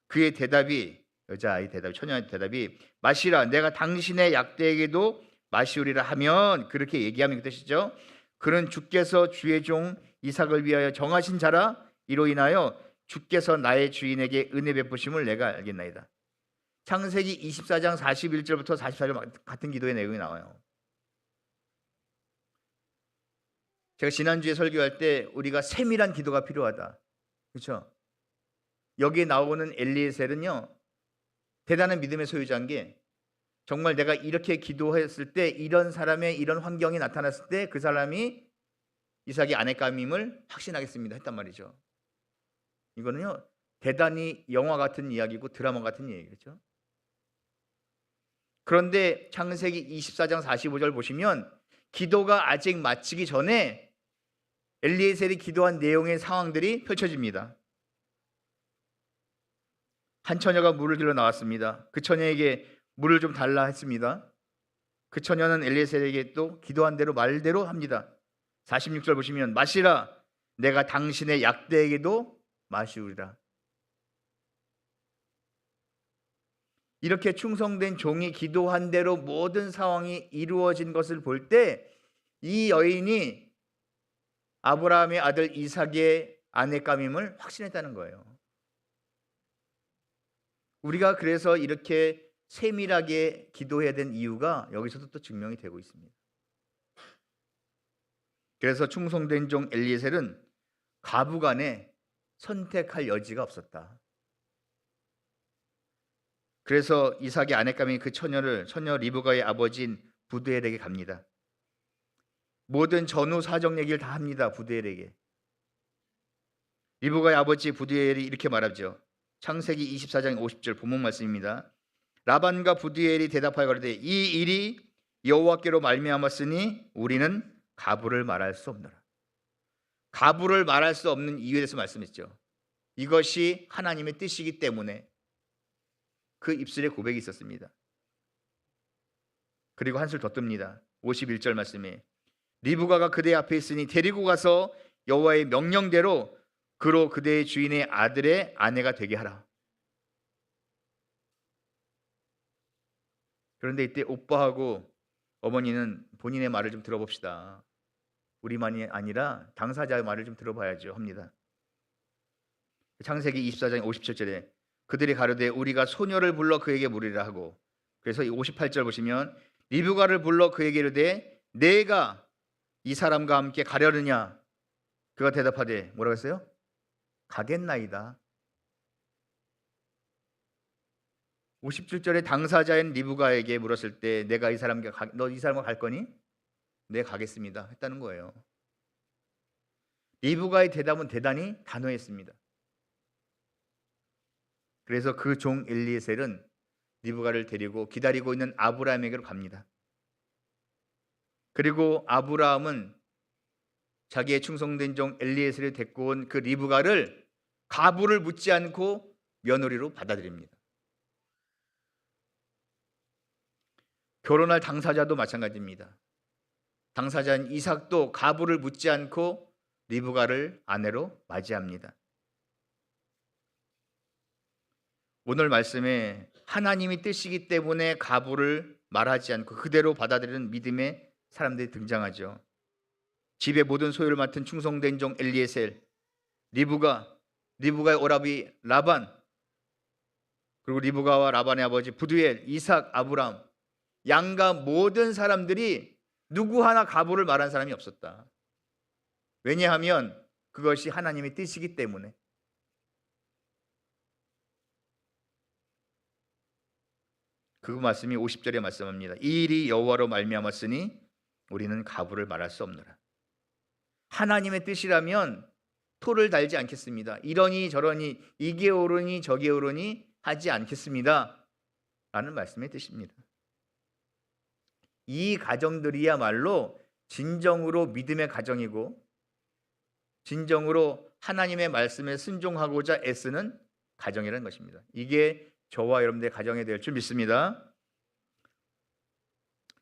그의 대답이 여자아이 대답 처녀의 대답이 마시라 내가 당신의 약대에게도 마시우리라 하면 그렇게 얘기하면 그 뜻이죠. 그는 주께서 주의 종 이삭을 위하여 정하신 자라 이로 인하여 주께서 나의 주인에게 은혜 베푸심을 내가 알겠나이다. 창세기 24장 41절부터 44절 같은 기도의 내용이 나와요. 제가 지난주에 설교할 때 우리가 세밀한 기도가 필요하다. 그렇죠? 여기에 나오는 엘리에셀은요. 대단한 믿음의 소유자인 게 정말 내가 이렇게 기도했을 때 이런 사람의 이런 환경이 나타났을 때 그 사람이 이삭의 아내감임을 확신하겠습니다 했단 말이죠. 이거는요. 대단히 영화 같은 이야기고 드라마 같은 얘기겠죠. 그런데 창세기 24장 45절 보시면 기도가 아직 마치기 전에 엘리에셀이 기도한 내용의 상황들이 펼쳐집니다. 한 처녀가 물을 길러 나왔습니다. 그 처녀에게 물을 좀 달라 했습니다. 그 처녀는 엘리에셀에게 또 기도한 대로 말대로 합니다. 46절 보시면 마시라 내가 당신의 약대에게도 마시우리라. 이렇게 충성된 종이 기도한 대로 모든 상황이 이루어진 것을 볼 때 이 여인이 아브라함의 아들 이삭의 아내감임을 확신했다는 거예요. 우리가 그래서 이렇게 세밀하게 기도해야 된 이유가 여기서도 또 증명이 되고 있습니다. 그래서 충성된 종 엘리에셀은 가부간에 선택할 여지가 없었다. 그래서 이삭의 아내감인 그 처녀 리브가의 아버지인 부두엘에게 갑니다. 모든 전후 사정 얘기를 다 합니다. 부두엘에게. 리브가의 아버지 부두엘이 이렇게 말하죠. 창세기 24장 50절 본문 말씀입니다. 라반과 부두엘이 대답하여 가로되 이 일이 여호와께로 말미암았으니 우리는 가부를 말할 수 없노라. 가부를 말할 수 없는 이유에 대해서 말씀했죠. 이것이 하나님의 뜻이기 때문에 그 입술에 고백이 있었습니다. 그리고 한술 더 뜹니다. 51절 말씀에 리브가가 그대 앞에 있으니 데리고 가서 여호와의 명령대로 그로 그대의 주인의 아들의 아내가 되게 하라. 그런데 이때 오빠하고 어머니는 본인의 말을 좀 들어봅시다. 우리만이 아니라 당사자의 말을 좀 들어봐야죠 합니다. 창세기 24장 57절에 그들이 가로되 우리가 소녀를 불러 그에게 물으리라 하고 그래서 58절 보시면 리브가를 불러 그에게 이르되 내가 이 사람과 함께 가려느냐 그가 대답하되 뭐라고 했어요? 가겠나이다. 57절에 당사자인 리브가에게 물었을 때 내가 이 사람과 너 이 사람과 갈 거니? 네 가겠습니다 했다는 거예요. 리브가의 대답은 대단히 단호했습니다. 그래서 그 종 엘리에셀은 리브가를 데리고 기다리고 있는 아브라함에게로 갑니다. 그리고 아브라함은 자기의 충성된 종 엘리에셀을 데리고 온 그 리브가를 가부를 묻지 않고 며느리로 받아들입니다. 결혼할 당사자도 마찬가지입니다. 당사자인 이삭도 가부를 묻지 않고 리브가를 아내로 맞이합니다. 오늘 말씀에 하나님이 뜻이기 때문에 가부를 말하지 않고 그대로 받아들이는 믿음의 사람들이 등장하죠. 집의 모든 소유를 맡은 충성된 종 엘리에셀, 리브가의 오라비 라반, 그리고 리브가와 라반의 아버지 부두엘, 이삭, 아브람, 양가 모든 사람들이 누구 하나 가부를 말한 사람이 없었다. 왜냐하면 그것이 하나님의 뜻이기 때문에. 그 말씀이 50절에 말씀합니다. 이 일이 여호와로 말미암았으니 우리는 가부를 말할 수 없노라. 하나님의 뜻이라면 토를 달지 않겠습니다. 이러니 저러니 이게 옳으니 저게 옳으니 하지 않겠습니다 라는 말씀의 뜻입니다. 이 가정들이야말로 진정으로 믿음의 가정이고 진정으로 하나님의 말씀에 순종하고자 애쓰는 가정이라는 것입니다. 이게 저와 여러분들의 가정이 될 줄 믿습니다.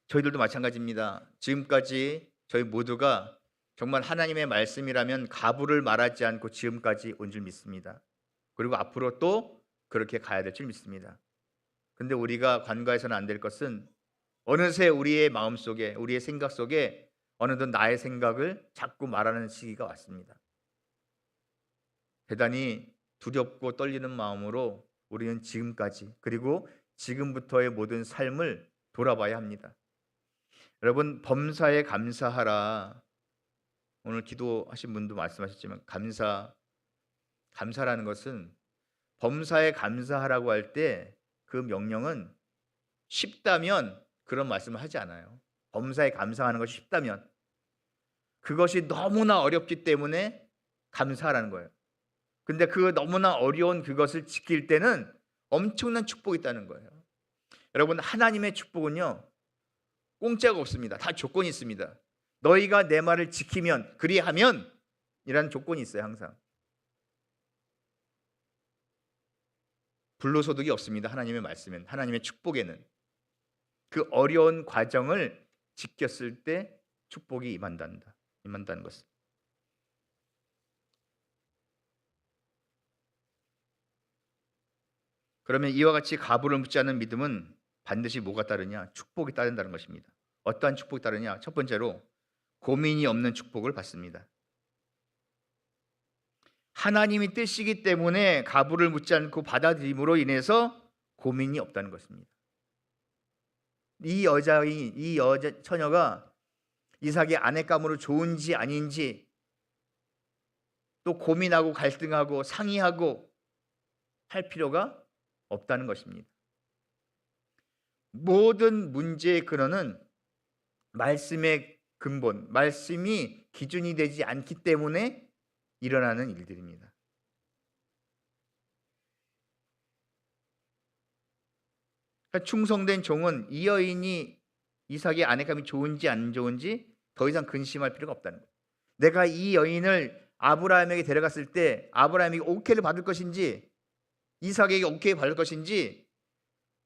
저희들도 마찬가지입니다. 지금까지 저희 모두가 정말 하나님의 말씀이라면 가부를 말하지 않고 지금까지 온 줄 믿습니다. 그리고 앞으로 또 그렇게 가야 될 줄 믿습니다. 근데 우리가 간과해서는 안 될 것은 어느새 우리의 마음속에 우리의 생각 속에 어느덧 나의 생각을 자꾸 말하는 시기가 왔습니다. 대단히 두렵고 떨리는 마음으로 우리는 지금까지 그리고 지금부터의 모든 삶을 돌아봐야 합니다. 여러분, 범사에 감사하라. 오늘 기도하신 분도 말씀하셨지만 감사라는 것은 범사에 감사하라고 할 때 그 명령은 쉽다면 그런 말씀을 하지 않아요. 범사에 감사하는 것이 쉽다면 그것이 너무나 어렵기 때문에 감사하라는 거예요. 근데 그 너무나 어려운 그것을 지킬 때는 엄청난 축복이 있다는 거예요. 여러분, 하나님의 축복은요 공짜가 없습니다. 다 조건이 있습니다. 너희가 내 말을 지키면 그리하면 이라는 조건이 있어요. 항상 불로소득이 없습니다. 하나님의 말씀엔, 하나님의 축복에는 그 어려운 과정을 지켰을 때 축복이 임한다는 것은. 그러면 이와 같이 가부를 묻지 않는 믿음은 반드시 뭐가 따르냐? 축복이 따른다는 것입니다. 어떠한 축복이 따르냐? 첫 번째로 고민이 없는 축복을 받습니다. 하나님이 뜻이기 때문에 가부를 묻지 않고 받아들임으로 인해서 고민이 없다는 것입니다. 이 여자 처녀가 이삭의 아내감으로 좋은지 아닌지 또 고민하고 갈등하고 상의하고 할 필요가 없다는 것입니다. 모든 문제의 근원은 말씀의 근본, 말씀이 기준이 되지 않기 때문에 일어나는 일들입니다. 충성된 종은 이 여인이 이삭의 아내감이 좋은지 안 좋은지 더 이상 근심할 필요가 없다는 거예요. 내가 이 여인을 아브라함에게 데려갔을 때 아브라함에게 오케이를 받을 것인지 이삭에게 오케이 받을 것인지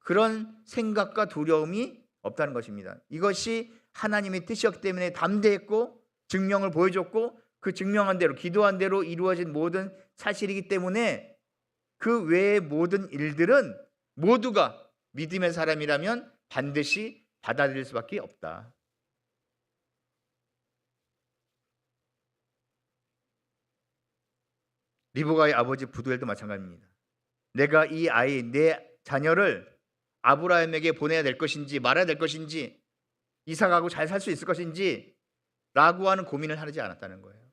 그런 생각과 두려움이 없다는 것입니다. 이것이 하나님의 뜻이었기 때문에 담대했고 증명을 보여줬고 그 증명한 대로 기도한 대로 이루어진 모든 사실이기 때문에 그 외의 모든 일들은 모두가 믿음의 사람이라면 반드시 받아들일 수밖에 없다. 리브가의 아버지 부두엘도 마찬가지입니다. 내가 이 아이, 내 자녀를 아브라함에게 보내야 될 것인지 말아야 될 것인지 이삭하고 잘 살 수 있을 것인지 라고 하는 고민을 하지 않았다는 거예요.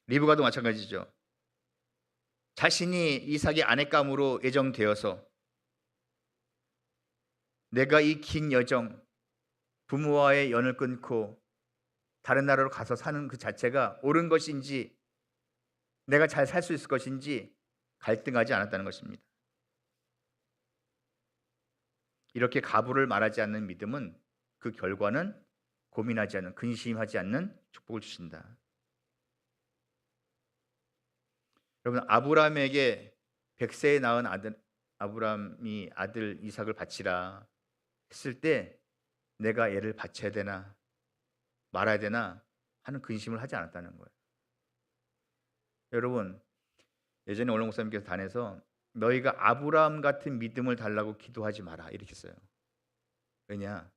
리브가도 마찬가지죠. 자신이 이삭의 아내감으로 예정되어서 내가 이 긴 여정 부모와의 연을 끊고 다른 나라로 가서 사는 그 자체가 옳은 것인지 내가 잘 살 수 있을 것인지 갈등하지 않았다는 것입니다. 이렇게 가부를 말하지 않는 믿음은 그 결과는 고민하지 않는, 근심하지 않는 축복을 주신다. 여러분, 아브라함에게 100세에 낳은 아브라함이 아들 이삭을 바치라 했을 때 내가 얘를 바쳐야 되나 말아야 되나 하는 근심을 하지 않았다는 거예요. 여러분, 예전에 원로 목사님께서 단에서 너희가 아브라함 같은 믿음을 달라고 기도하지 마라 이렇게 했어요. 왜냐?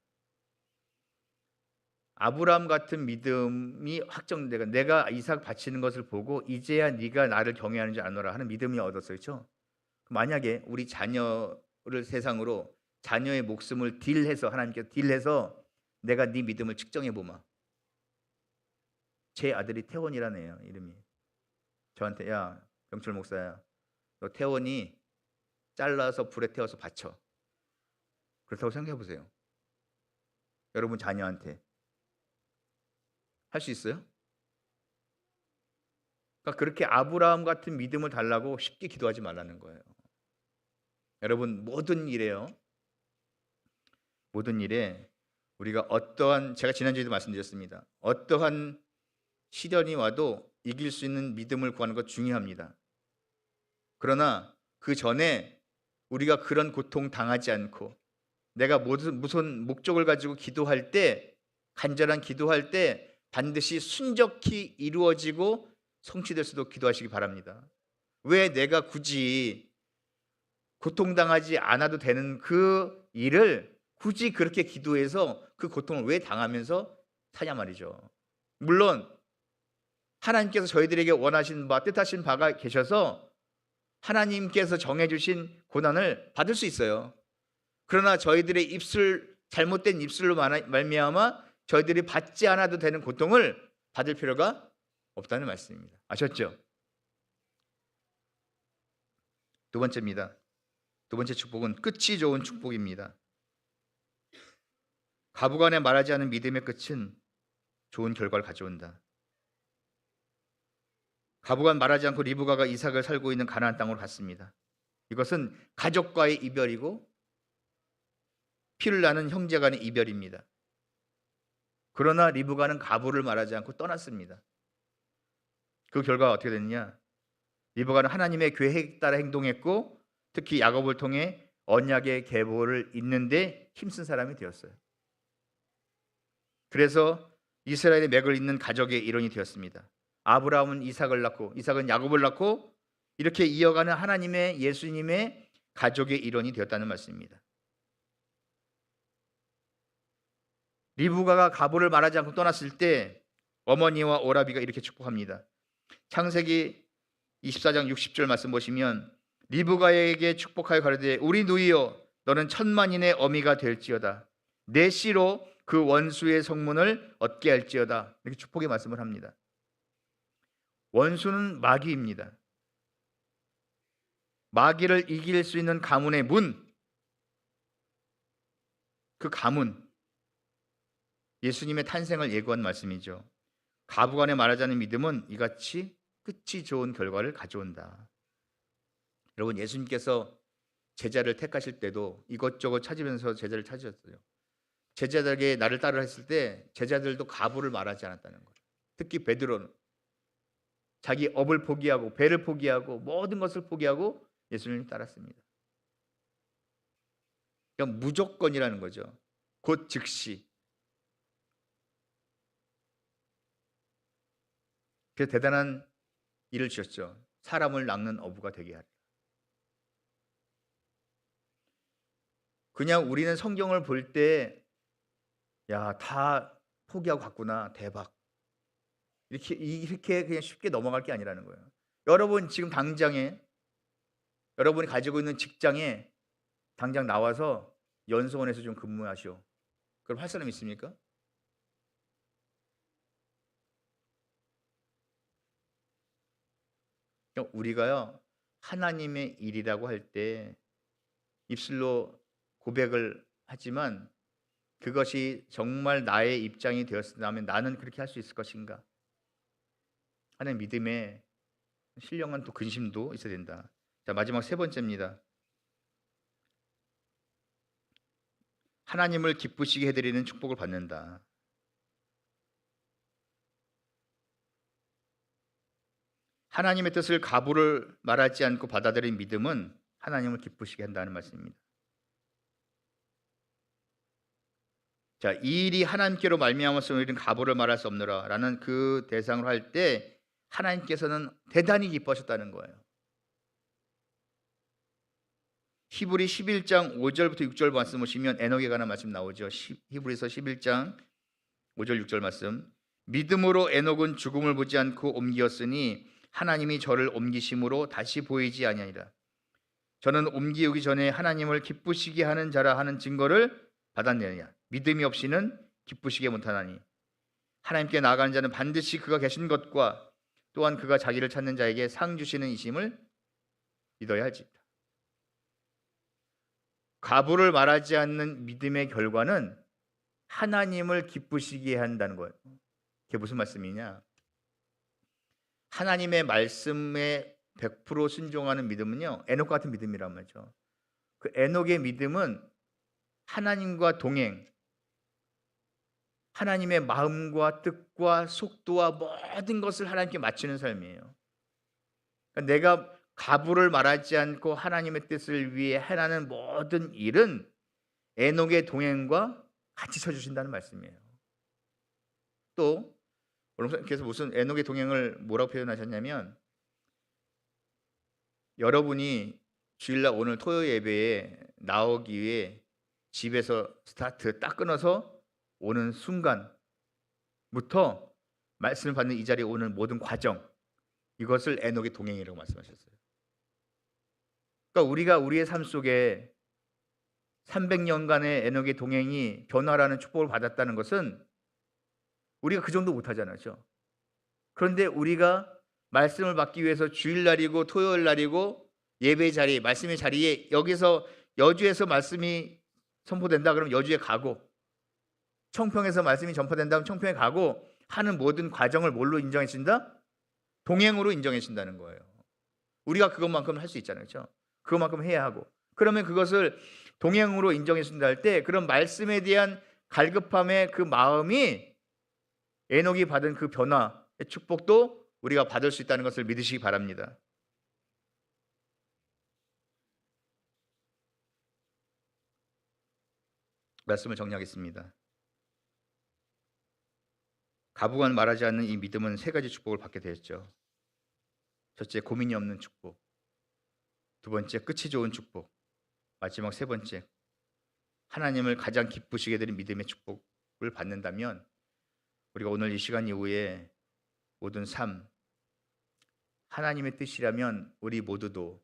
아브라함 같은 믿음이 확정되고 내가 이삭 바치는 것을 보고 이제야 네가 나를 경외하는 줄 아노라 하는 믿음이 얻었어요. 그렇죠? 만약에 우리 자녀를 세상으로 자녀의 목숨을 딜해서 하나님께서 딜해서 내가 네 믿음을 측정해 보마. 제 아들이 태원이라네요. 이름이. 저한테 야 병철 목사야, 너 태원이 잘라서 불에 태워서 바쳐. 그렇다고 생각해 보세요. 여러분 자녀한테 할 수 있어요? 그러니까 그렇게 아브라함 같은 믿음을 달라고 쉽게 기도하지 말라는 거예요. 여러분 모든 일에요. 모든 일에 우리가 어떠한, 제가 지난주에도 말씀드렸습니다. 어떠한 시련이 와도 이길 수 있는 믿음을 구하는 것 중요합니다. 그러나 그 전에 우리가 그런 고통 당하지 않고 내가 무슨 목적을 가지고 기도할 때, 간절한 기도할 때 반드시 순적히 이루어지고 성취될 수도 기도하시기 바랍니다. 왜 내가 굳이 고통당하지 않아도 되는 그 일을 굳이 그렇게 기도해서 그 고통을 왜 당하면서 사냐 말이죠. 물론 하나님께서 저희들에게 원하신 바, 뜻하신 바가 계셔서 하나님께서 정해주신 고난을 받을 수 있어요. 그러나 저희들의 잘못된 입술로 말미암아 저희들이 받지 않아도 되는 고통을 받을 필요가 없다는 말씀입니다. 아셨죠? 두 번째입니다. 두 번째 축복은 끝이 좋은 축복입니다. 가부간에 말하지 않은 믿음의 끝은 좋은 결과를 가져온다. 가부간 말하지 않고 리브가가 이삭을 살고 있는 가나안 땅으로 갔습니다. 이것은 가족과의 이별이고 피를 나는 형제 간의 이별입니다. 그러나 리브가는 가부를 말하지 않고 떠났습니다. 그 결과가 어떻게 됐느냐? 리브가는 하나님의 계획에 따라 행동했고 특히 야곱을 통해 언약의 계보를 잇는데 힘쓴 사람이 되었어요. 그래서 이스라엘의 맥을 잇는 가족의 일원이 되었습니다. 아브라함은 이삭을 낳고 이삭은 야곱을 낳고 이렇게 이어가는 하나님의 예수님의 가족의 일원이 되었다는 말씀입니다. 리브가가 가부를 말하지 않고 떠났을 때 어머니와 오라비가 이렇게 축복합니다. 창세기 24장 60절 말씀 보시면 리브가에게 축복하여 가로되 우리 누이여 너는 천만인의 어미가 될지어다. 내 씨로 그 원수의 성문을 얻게 할지어다. 이렇게 축복의 말씀을 합니다. 원수는 마귀입니다. 마귀를 이길 수 있는 가문의 문, 그 가문, 예수님의 탄생을 예고한 말씀이죠. 가부간에 말하자는 믿음은 이같이 끝이 좋은 결과를 가져온다. 여러분 예수님께서 제자를 택하실 때도 이것저것 찾으면서 제자를 찾으셨어요. 제자들에게 나를 따르라 했을 때 제자들도 가부를 말하지 않았다는 거예요. 특히 베드로는 자기 업을 포기하고 배를 포기하고 모든 것을 포기하고 예수님을 따랐습니다. 그러니까 무조건이라는 거죠. 곧 즉시. 그래서 대단한 일을 주셨죠. 사람을 낚는 어부가 되게 하리라. 그냥 우리는 성경을 볼 때 야, 다 포기하고 갔구나. 대박. 이렇게 그냥 쉽게 넘어갈 게 아니라는 거예요. 여러분 지금 당장에 여러분이 가지고 있는 직장에 당장 나와서 연수원에서 좀 근무하시오. 그럼 할 사람 있습니까? 우리가요 하나님의 일이라고 할 때 입술로 고백을 하지만 그것이 정말 나의 입장이 되었다면 나는 그렇게 할 수 있을 것인가 하는 믿음에 신령한 또 근심도 있어야 된다. 자, 마지막 세 번째입니다. 하나님을 기쁘시게 해드리는 축복을 받는다. 하나님의 뜻을 가부를 말하지 않고 받아들인 믿음은 하나님을 기쁘시게 한다는 말씀입니다. 자, 이 일이 하나님께로 말미암아서 우리는 가부를 말할 수 없노라라는 그 대상으로 할 때 하나님께서는 대단히 기뻐하셨다는 거예요. 히브리 11장 5절부터 6절 말씀 보시면 에녹에 관한 말씀 나오죠. 히브리서 11장 5절 6절 말씀. 믿음으로 에녹은 죽음을 보지 않고 옮기었으니 하나님이 저를 옮기심으로 다시 보이지 아니하니라. 저는 옮기우기 전에 하나님을 기쁘시게 하는 자라 하는 증거를 받았느냐. 믿음이 없이는 기쁘시게 못하나니 하나님께 나아가는 자는 반드시 그가 계신 것과 또한 그가 자기를 찾는 자에게 상 주시는 이심을 믿어야 할지니라. 가부를 말하지 않는 믿음의 결과는 하나님을 기쁘시게 한다는 거예요. 그게 무슨 말씀이냐? 하나님의 말씀에 100% 순종하는 믿음은요, 에녹 같은 믿음이란 말이죠. 그 에녹의 믿음은 하나님과 동행, 하나님의 마음과 뜻과 속도와 모든 것을 하나님께 맞추는 삶이에요. 그러니까 내가 가부를 말하지 않고 하나님의 뜻을 위해 해나는 모든 일은 에녹의 동행과 같이 서주신다는 말씀이에요. 또 그래서 무슨 에녹의 동행을 뭐라고 표현하셨냐면, 여러분이 주일날 오늘 토요 예배에 나오기 위해 집에서 스타트 딱 끊어서 오는 순간부터 말씀을 받는 이 자리에 오는 모든 과정, 이것을 에녹의 동행이라고 말씀하셨어요. 그러니까 우리가 우리의 삶 속에 300년간의 에녹의 동행이 변화라는 축복을 받았다는 것은 우리가 그 정도 못하잖아요. 그런데 우리가 말씀을 받기 위해서 주일날이고 토요일날이고 예배 자리, 말씀의 자리에 여기서 여주에서 말씀이 선포된다 그러면 여주에 가고, 청평에서 말씀이 전파된다면 청평에 가고 하는 모든 과정을 뭘로 인정해 준다? 동행으로 인정해 준다는 거예요. 우리가 그것만큼 할 수 있잖아요. 그렇죠? 그것만큼 해야 하고, 그러면 그것을 동행으로 인정해 준다 할 때 그런 말씀에 대한 갈급함의 그 마음이 에녹이 받은 그 변화의 축복도 우리가 받을 수 있다는 것을 믿으시기 바랍니다. 말씀을 정리하겠습니다. 가부간 말하지 않는 이 믿음은 세 가지 축복을 받게 되었죠. 첫째, 고민이 없는 축복. 두 번째, 끝이 좋은 축복. 마지막 세 번째, 하나님을 가장 기쁘시게 되는 믿음의 축복을 받는다면, 우리가 오늘 이 시간 이후에 모든 삶, 하나님의 뜻이라면 우리 모두도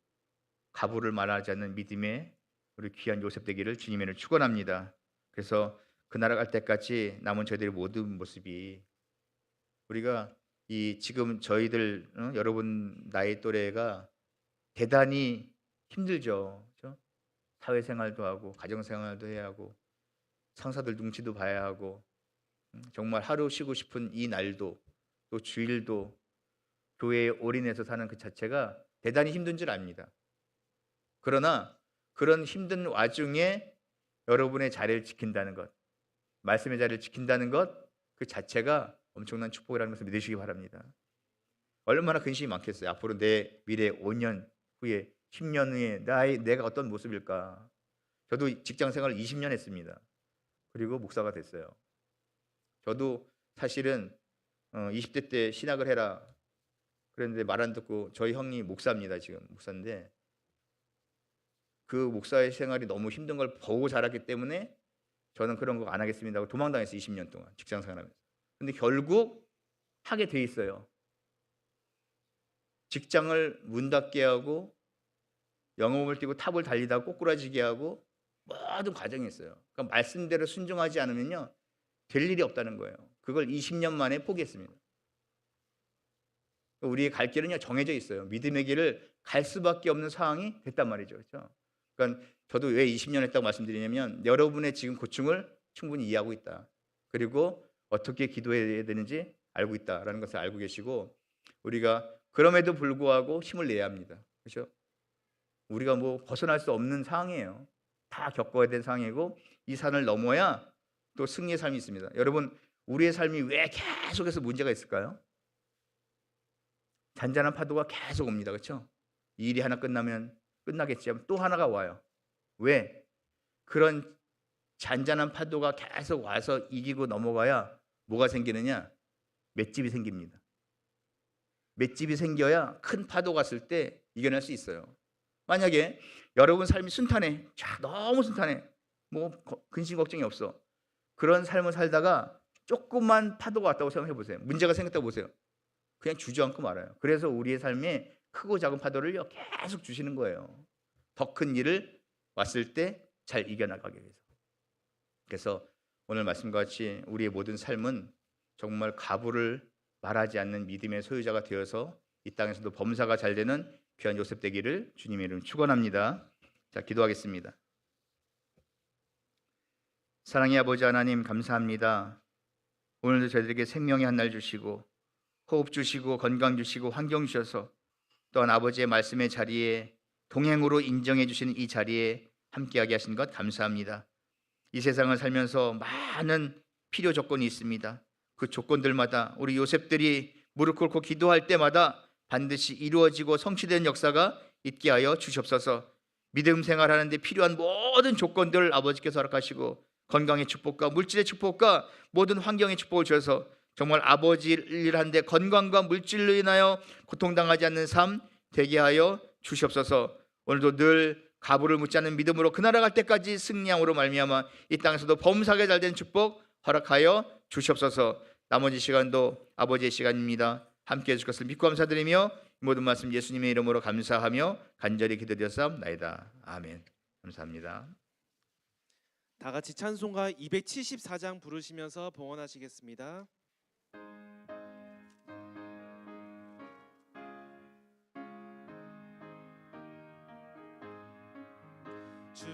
가부를 말하지 않는 믿음의 우리 귀한 요셉 되기를 주님의 이름으로 축원합니다. 그래서 그 나라 갈 때까지 남은 저희들의 모든 모습이, 우리가 이 지금 저희들 여러분 나이 또래가 대단히 힘들죠. 그렇죠? 사회생활도 하고 가정생활도 해야 하고 상사들 눈치도 봐야 하고, 정말 하루 쉬고 싶은 이 날도 또 주일도 교회에 올인해서 사는 그 자체가 대단히 힘든 줄 압니다. 그러나 그런 힘든 와중에 여러분의 자리를 지킨다는 것, 말씀의 자리를 지킨다는 것, 그 자체가 엄청난 축복이라는 것을 믿으시기 바랍니다. 얼마나 근심이 많겠어요. 앞으로 내 미래 5년 후에 10년 후에 내가 어떤 모습일까. 저도 직장 생활을 20년 했습니다. 그리고 목사가 됐어요. 저도 사실은 20대 때 신학을 해라 그랬는데 말 안 듣고, 저희 형이 목사입니다. 지금 목사인데 그 목사의 생활이 너무 힘든 걸 보고 자랐기 때문에 저는 그런 거 안 하겠습니다 하고 도망다녔어요. 20년 동안 직장 생활하면서. 근데 결국 하게 돼 있어요. 직장을 문 닫게 하고 영업을 뛰고 탑을 달리다 꼬꾸라지게 하고 모든 과정이 있어요. 그러니까 말씀대로 순종하지 않으면요 될 일이 없다는 거예요. 그걸 20년 만에 포기했습니다. 우리의 갈 길은요 정해져 있어요. 믿음의 길을 갈 수밖에 없는 상황이 됐단 말이죠. 그렇죠? 그러니까 저도 왜 20년 했다고 말씀드리냐면, 여러분의 지금 고충을 충분히 이해하고 있다. 그리고 어떻게 기도해야 되는지 알고 있다라는 것을 알고 계시고, 우리가 그럼에도 불구하고 힘을 내야 합니다. 그렇죠? 우리가 뭐 벗어날 수 없는 상황이에요. 다 겪어야 될 상황이고, 이 산을 넘어야 또 승리의 삶이 있습니다. 여러분, 우리의 삶이 왜 계속해서 문제가 있을까요? 잔잔한 파도가 계속 옵니다. 그렇죠? 이 일이 하나 끝나면 끝나겠지. 또 하나가 와요. 왜? 그런 잔잔한 파도가 계속 와서 이기고 넘어가야 뭐가 생기느냐? 맷집이 생깁니다. 맷집이 생겨야 큰 파도 갔을 때 이겨낼 수 있어요. 만약에 여러분 삶이 순탄해, 너무 순탄해, 뭐 근심 걱정이 없어, 그런 삶을 살다가 조금만 파도가 왔다고 생각해 보세요. 문제가 생겼다고 보세요. 그냥 주저앉고 말아요. 그래서 우리의 삶에 크고 작은 파도를 계속 주시는 거예요. 더 큰 일을 왔을 때 잘 이겨나가기 위해서. 그래서 오늘 말씀과 같이 우리의 모든 삶은 정말 가부를 말하지 않는 믿음의 소유자가 되어서 이 땅에서도 범사가 잘 되는 귀한 요셉 되기를 주님의 이름 축원합니다. 자, 기도하겠습니다. 사랑의 아버지 하나님, 감사합니다. 오늘도 저희들에게 생명의 한 날 주시고 호흡 주시고 건강 주시고 환경 주셔서 또한 아버지의 말씀의 자리에 동행으로 인정해 주시는 이 자리에 함께하게 하신 것 감사합니다. 이 세상을 살면서 많은 필요 조건이 있습니다. 그 조건들마다 우리 요셉들이 무릎 꿇고 기도할 때마다 반드시 이루어지고 성취되는 역사가 있게 하여 주시옵소서. 믿음 생활하는 데 필요한 모든 조건들을 아버지께서 허락하시고 건강의 축복과 물질의 축복과 모든 환경의 축복을 주셔서 정말 아버지 일하는데 건강과 물질로 인하여 고통당하지 않는 삶 되게 하여 주시옵소서. 오늘도 늘 가부를 묻지 않는 믿음으로 그 나라 갈 때까지 승리함으로 말미암아 이 땅에서도 범사게 잘 된 축복 허락하여 주시옵소서. 나머지 시간도 아버지의 시간입니다. 함께해 주실 것을 믿고 감사드리며 모든 말씀 예수님의 이름으로 감사하며 간절히 기도드렸사옵나이다. 아멘. 감사합니다. 다 같이 찬송가 274장 부르시면서 봉헌하시겠습니다. 주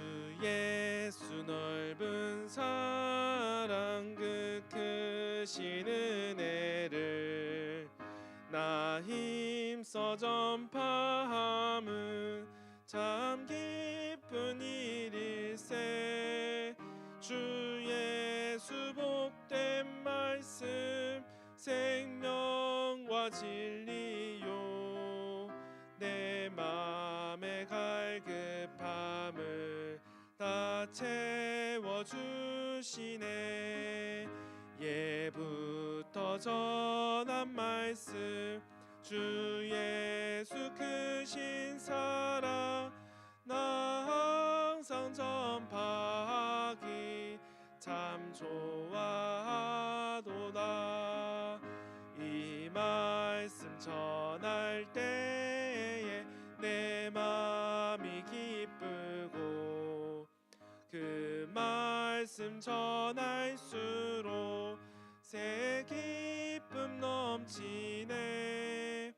예수 넓은 사랑 그 크신 은혜를 나 힘써 전파함은 참 기쁜 일일세. 주 예수 복된 말씀 생명과 진리요 내 맘의 갈급함을 다 채워주시네. 예부터 전한 말씀 주 예수 크신 사랑 나 항상 전파하기 참 좋아하도다. 이 말씀 전할 때에 내 맘이 기쁘고 그 말씀 전할수록 새 기쁨 넘치네.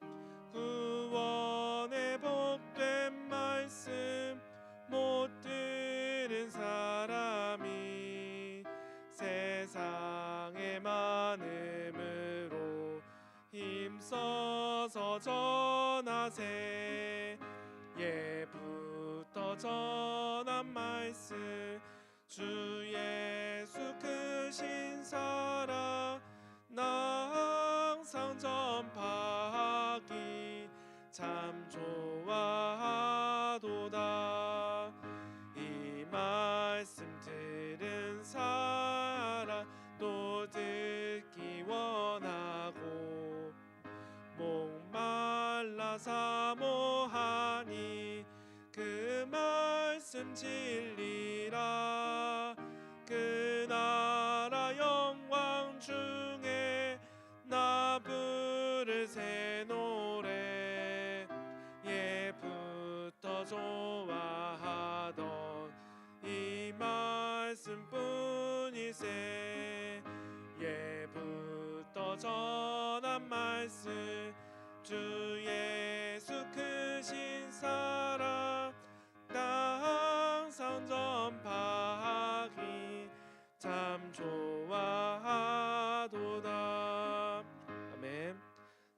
구원의 복된 말씀 못 들은 사람이 세상에 많음으로 힘써서 전하세. 예부터 전한 말씀 주 예수 크신 사랑 나 항상 전파하기 참 좋아하도다. 이 말씀 들은 사람 또 듣기 원하고 목말라 사모하니 그 말씀 진리라. 그 나라 영광 중에 나 부를 새 노래. 예부터 좋아하던 이 말씀뿐이세. 예부터 전한 말씀 주 예수 크신 사랑 나 항상 전파하기 참 좋아하도다. 아멘.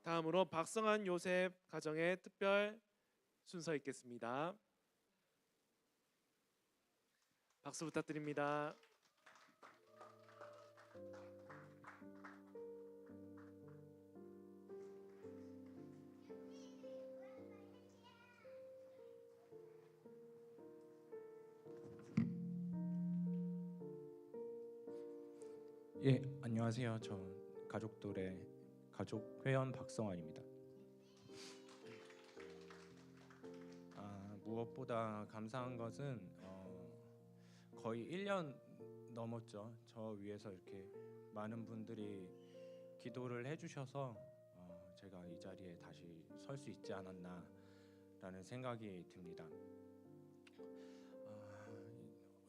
다음으로 박성한 요셉 가정의 특별 순서 있겠습니다. 박수 부탁드립니다. 예, 안녕하세요. 저 가족들의 가족 회원 박성환입니다. 무엇보다 감사한 것은 거의 1년 넘었죠. 저 위해서 이렇게 많은 분들이 기도를 해주셔서 제가 이 자리에 다시 설 수 있지 않았나라는 생각이 듭니다.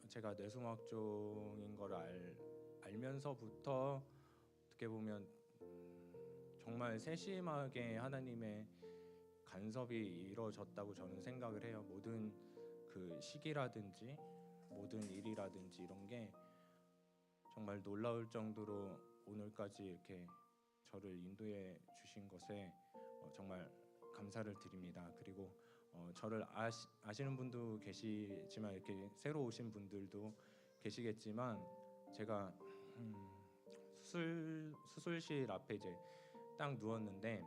제가 뇌수막종인 걸 알면서부터 어떻게 보면 정말 세심하게 하나님의 간섭이 이루어졌다고 저는 생각을 해요. 모든 그 시기라든지 모든 일이라든지 이런 게 정말 놀라울 정도로 오늘까지 이렇게 저를 인도해 주신 것에 정말 감사를 드립니다. 그리고 저를 아시는 분도 계시지만 이렇게 새로 오신 분들도 계시겠지만 제가 수술실 앞에 이제 딱 누웠는데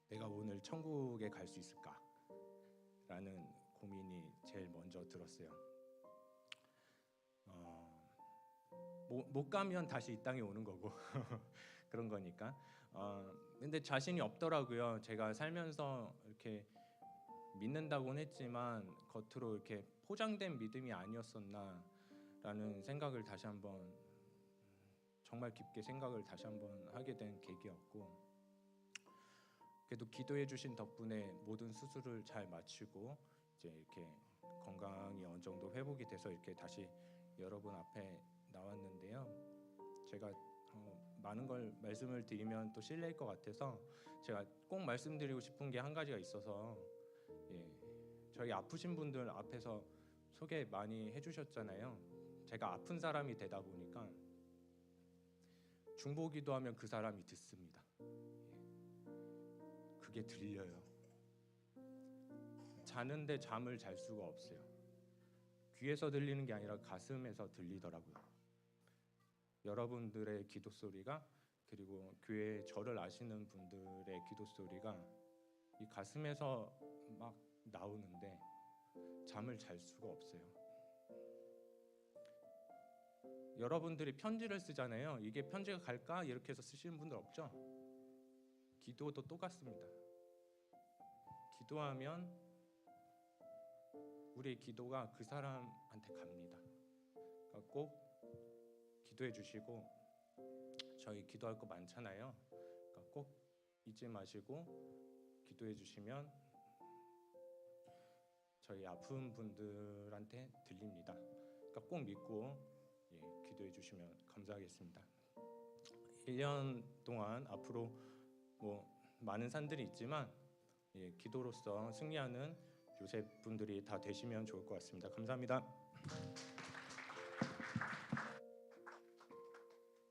내가 오늘 천국에 갈 수 있을까라는 고민이 제일 먼저 들었어요. 못 가면 다시 이 땅에 오는 거고 그런 거니까. 근데 자신이 없더라고요. 제가 살면서 이렇게 믿는다고는 했지만 겉으로 이렇게 포장된 믿음이 아니었었나라는 생각을 다시 한번 정말 깊게 생각을 다시 한번 하게 된 계기였고, 그래도 기도해 주신 덕분에 모든 수술을 잘 마치고 이제 이렇게 건강이 어느 정도 회복이 돼서 이렇게 다시 여러분 앞에 나왔는데요. 제가 많은 걸 말씀을 드리면 또 실례일 것 같아서 제가 꼭 말씀드리고 싶은 게 한 가지가 있어서, 저희 아프신 분들 앞에서 소개 많이 해주셨잖아요. 제가 아픈 사람이 되다 보니까 중보기도하면 그 사람이 듣습니다. 그게 들려요. 자는데 잠을 잘 수가 없어요. 귀에서 들리는 게 아니라 가슴에서 들리더라고요. 여러분들의 기도 소리가, 그리고 교회 저를 아시는 분들의 기도 소리가 이 가슴에서 막 나오는데 잠을 잘 수가 없어요. 여러분들이 편지를 쓰잖아요. 이게 편지가 갈까? 이렇게 해서 쓰시는 분들 없죠? 기도도 똑같습니다. 기도하면 우리의 기도가 그 사람한테 갑니다. 그러니까 꼭 기도해 주시고, 저희 기도할 거 많잖아요. 그러니까 꼭 잊지 마시고 기도해 주시면 저희 아픈 분들한테 들립니다. 그러니까 꼭 믿고 기도해 주시면 감사하겠습니다. 1년 동안 앞으로 많은 산들이 있지만 기도로서 승리하는 요셉 분들이 다 되시면 좋을 것 같습니다. 감사합니다.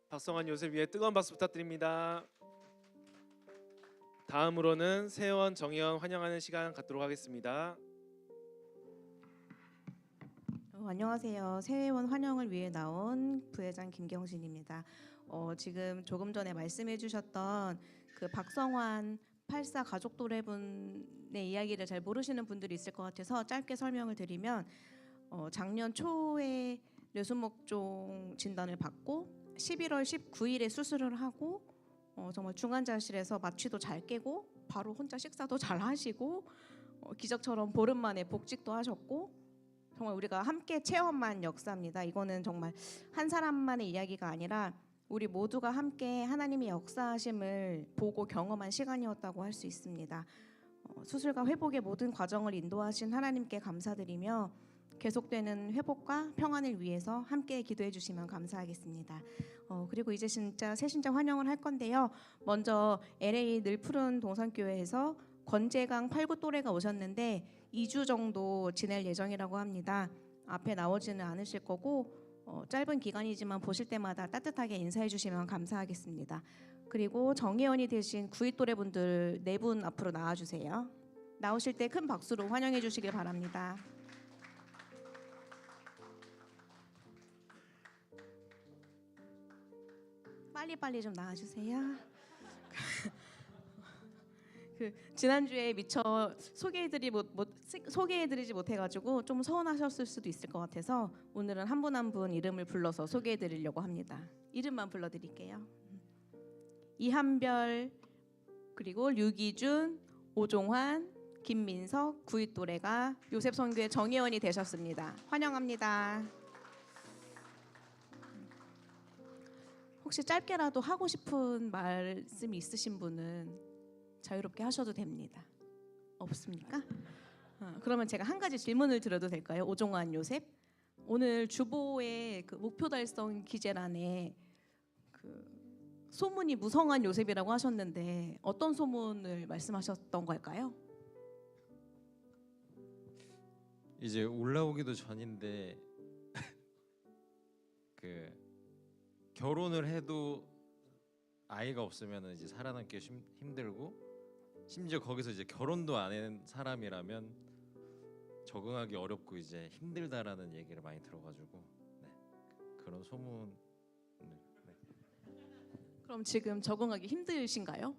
박성환 요셉 위에 뜨거운 박수 부탁드립니다. 다음으로는 세원 정의원 환영하는 시간 갖도록 하겠습니다. 안녕하세요. 새해원 환영을 위해 나온 부회장 김경신입니다. 지금 조금 전에 말씀해주셨던 그 박성환 84 가족 도래분의 이야기를 잘 모르시는 분들이 있을 것 같아서 짧게 설명을 드리면, 작년 초에 뇌수목종 진단을 받고 11월 19일에 수술을 하고 정말 중환자실에서 마취도 잘 깨고 바로 혼자 식사도 잘 하시고 기적처럼 보름 만에 복직도 하셨고, 정말 우리가 함께 체험한 역사입니다. 이거는 정말 한 사람만의 이야기가 아니라 우리 모두가 함께 하나님의 역사하심을 보고 경험한 시간이었다고 할 수 있습니다. 수술과 회복의 모든 과정을 인도하신 하나님께 감사드리며 계속되는 회복과 평안을 위해서 함께 기도해 주시면 감사하겠습니다. 그리고 이제 진짜 새신자 환영을 할 건데요. 먼저 LA 늘푸른 동산교회에서 권재강 89 또래가 오셨는데 2주 정도 지낼 예정이라고 합니다. 앞에 나오지는 않으실 거고 짧은 기간이지만 보실 때마다 따뜻하게 인사해 주시면 감사하겠습니다. 그리고 정혜원이 되신 9위 또래분들 4분 앞으로 나와주세요. 나오실 때 큰 박수로 환영해 주시길 바랍니다. 빨리빨리 좀 나와주세요. 지난주에 미처 소개해드리지 못해가지고 좀 서운하셨을 수도 있을 것 같아서 오늘은 한 분 한 분 이름을 불러서 소개해드리려고 합니다. 이름만 불러드릴게요. 이한별, 그리고 류기준, 오종환, 김민석, 9위 또래가 요셉 선교의 정혜원이 되셨습니다. 환영합니다. 혹시 짧게라도 하고 싶은 말씀이 있으신 분은 자유롭게 하셔도 됩니다. 없습니까? 그러면 제가 한 가지 질문을 드려도 될까요? 오종환 요셉, 오늘 주보의 그 목표 달성 기재란에 그 소문이 무성한 요셉이라고 하셨는데 어떤 소문을 말씀하셨던 걸까요? 이제 올라오기도 전인데 그 결혼을 해도 아이가 없으면 이제 살아남기 힘들고, 심지어 거기서 이제 결혼도 안 한 사람이라면 적응하기 어렵고 이제 힘들다라는 얘기를 많이 들어가지고, 네, 그런 소문. 네. 그럼 지금 적응하기 힘드신가요?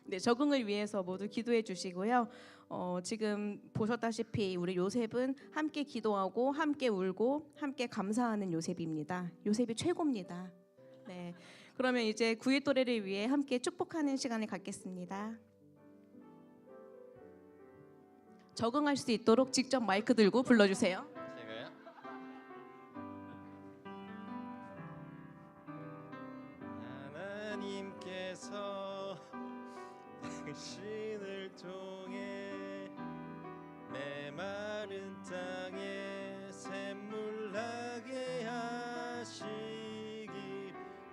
네, 적응을 위해서 모두 기도해 주시고요. 지금 보셨다시피 우리 요셉은 함께 기도하고 함께 울고 함께 감사하는 요셉입니다. 요셉이 최고입니다. 네, 그러면 이제 구이 또래를 위해 함께 축복하는 시간을 갖겠습니다. 적응할 수 있도록 직접 마이크 들고 불러주세요. 제가요? 하나님께서 당신을 통해 메마른 땅에 샘물 나게 하시기,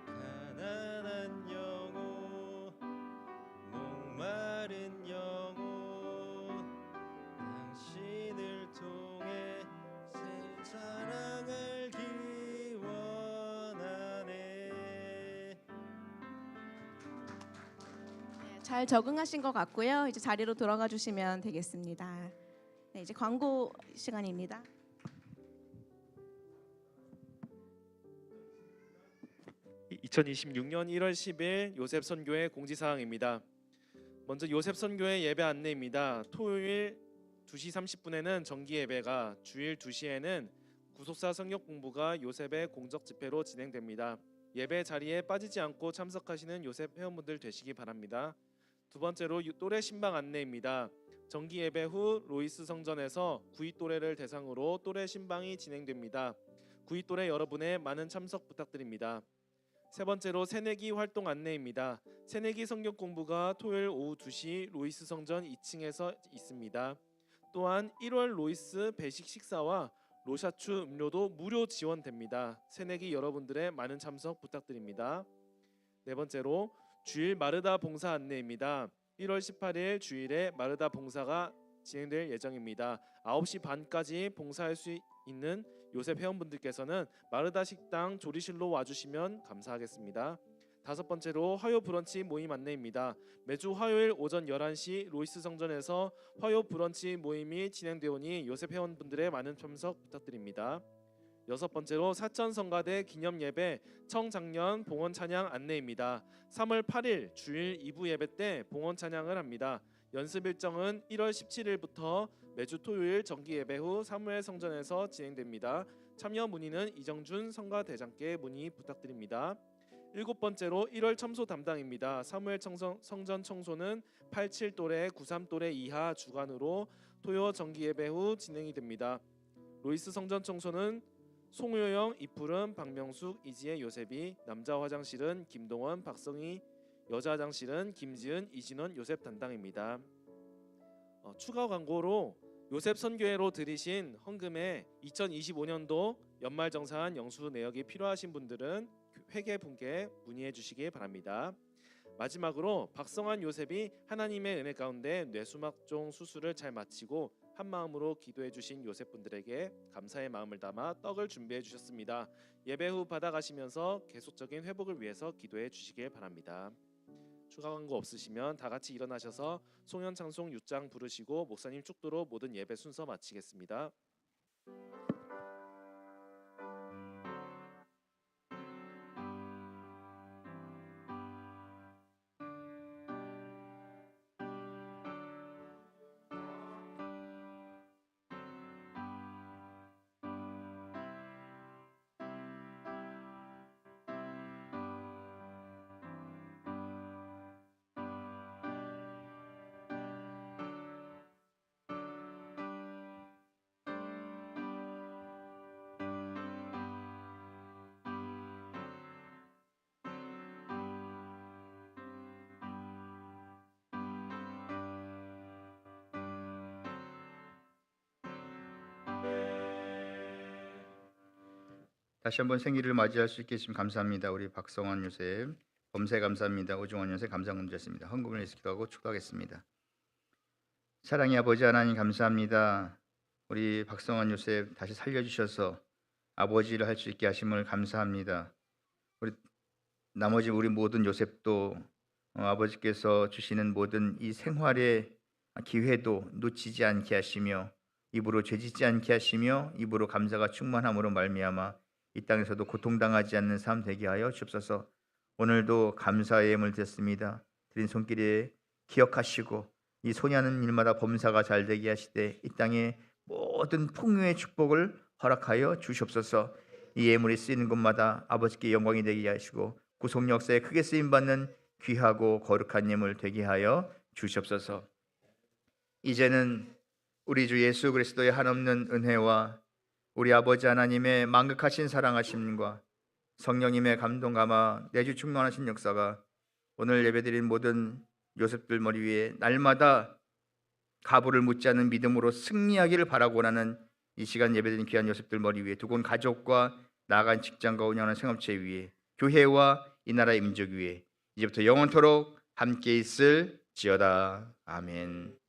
가난한 영혼 목마른 영혼 당신을 통해 새 사랑 알기 원하네. 네, 잘 적응하신 것 같고요. 이제 자리로 들어가 주시면 되겠습니다. 네, 이제 광고 시간입니다. 이 2026년 1월 10일 요셉 선교회 공지사항입니다. 먼저 요셉 선교회 예배 안내입니다. 토요일 2시 30분에는 정기 예배가, 주일 2시에는 구속사 성역 공부가 요셉의 공적 집회로 진행됩니다. 예배 자리에 빠지지 않고 참석하시는 요셉 회원분들 되시기 바랍니다. 두 번째로 또래 신방 안내입니다. 정기 예배 후 로이스 성전에서 구이 또래를 대상으로 또래 신방이 진행됩니다. 구이 또래 여러분의 많은 참석 부탁드립니다. 세 번째로 새내기 활동 안내입니다. 새내기 성경 공부가 토요일 오후 2시 로이스 성전 2층에서 있습니다. 또한 1월 로이스 배식 식사와 로샤추 음료도 무료 지원됩니다. 새내기 여러분들의 많은 참석 부탁드립니다. 네 번째로 주일 마르다 봉사 안내입니다. 1월 18일 주일에 마르다 봉사가 진행될 예정입니다. 9시 반까지 봉사할 수 있는 요셉 회원분들께서는 마르다 식당 조리실로 와주시면 감사하겠습니다. 다섯 번째로 화요 브런치 모임 안내입니다. 매주 화요일 오전 11시 로이스 성전에서 화요 브런치 모임이 진행되오니 요셉 회원분들의 많은 참석 부탁드립니다. 여섯 번째로 사천 성가대 기념 예배 청장년 봉헌 찬양 안내입니다. 3월 8일 주일 2부 예배 때 봉헌 찬양을 합니다. 연습 일정은 1월 17일부터 매주 토요일 정기 예배 후 사무엘 성전에서 진행됩니다. 참여 문의는 이정준 성가대장께 문의 부탁드립니다. 일곱 번째로 1월 청소 담당입니다. 사무엘 성전 청소는 87 또래, 93 또래 이하 주간으로 토요 정기 예배 후 진행이 됩니다. 로이스 성전 청소는 송효영, 이푸름, 박명숙, 이지혜, 요셉이, 남자 화장실은 김동원, 박성희, 여자 화장실은 김지은, 이진원, 요셉 담당입니다. 추가 광고로 요셉 선교회로 드리신 헌금에 2025년도 연말정산 영수 내역이 필요하신 분들은 회계분께 문의해 주시기 바랍니다. 마지막으로 박성환 요셉이 하나님의 은혜 가운데 뇌수막종 수술을 잘 마치고 한마음으로 기도해 주신 요셉분들에게 감사의 마음을 담아 떡을 준비해 주셨습니다. 예배 후 받아가시면서 계속적인 회복을 위해서 기도해 주시길 바랍니다. 추가 광고 없으시면 다 같이 일어나셔서 송연 찬송 6장 부르시고 목사님 축도로 모든 예배 순서 마치겠습니다. 다시 한번 생일을 맞이할 수 있게 해주심 감사합니다. 우리 박성환 요셉 범세 감사합니다. 오중원 요셉 감사금주였습니다. 헌금을 위해서 기도하고 축도하겠습니다. 사랑의 아버지 하나님 감사합니다. 우리 박성환 요셉 다시 살려주셔서 아버지를 할 수 있게 하심을 감사합니다. 우리 나머지 우리 모든 요셉도 아버지께서 주시는 모든 이 생활의 기회도 놓치지 않게 하시며 입으로 죄짓지 않게 하시며 입으로 감사가 충만함으로 말미암아 이 땅에서도 고통당하지 않는 삶 되게 하여 주옵소서. 오늘도 감사의 예물 드렸습니다. 드린 손길에 기억하시고 이 손하는 일마다 범사가 잘 되게 하시되 이 땅에 모든 풍요의 축복을 허락하여 주시옵소서. 이 예물이 쓰이는 곳마다 아버지께 영광이 되게 하시고 구속 역사에 크게 쓰임받는 귀하고 거룩한 예물 되게 하여 주시옵소서. 이제는 우리 주 예수 그리스도의 한없는 은혜와 우리 아버지 하나님의 만극하신 사랑하심과 성령님의 감동 감화 내주 충만하신 역사가 오늘 예배드린 모든 요셉들 머리 위에 날마다 가부를 묻지 않는 믿음으로 승리하기를 바라고 하는 이 시간 예배드린 귀한 요셉들 머리 위에 두고 온 가족과 나아간 직장과 운영하는 생업체 위에 교회와 이 나라의 민족 위에 이제부터 영원토록 함께 있을지어다. 아멘.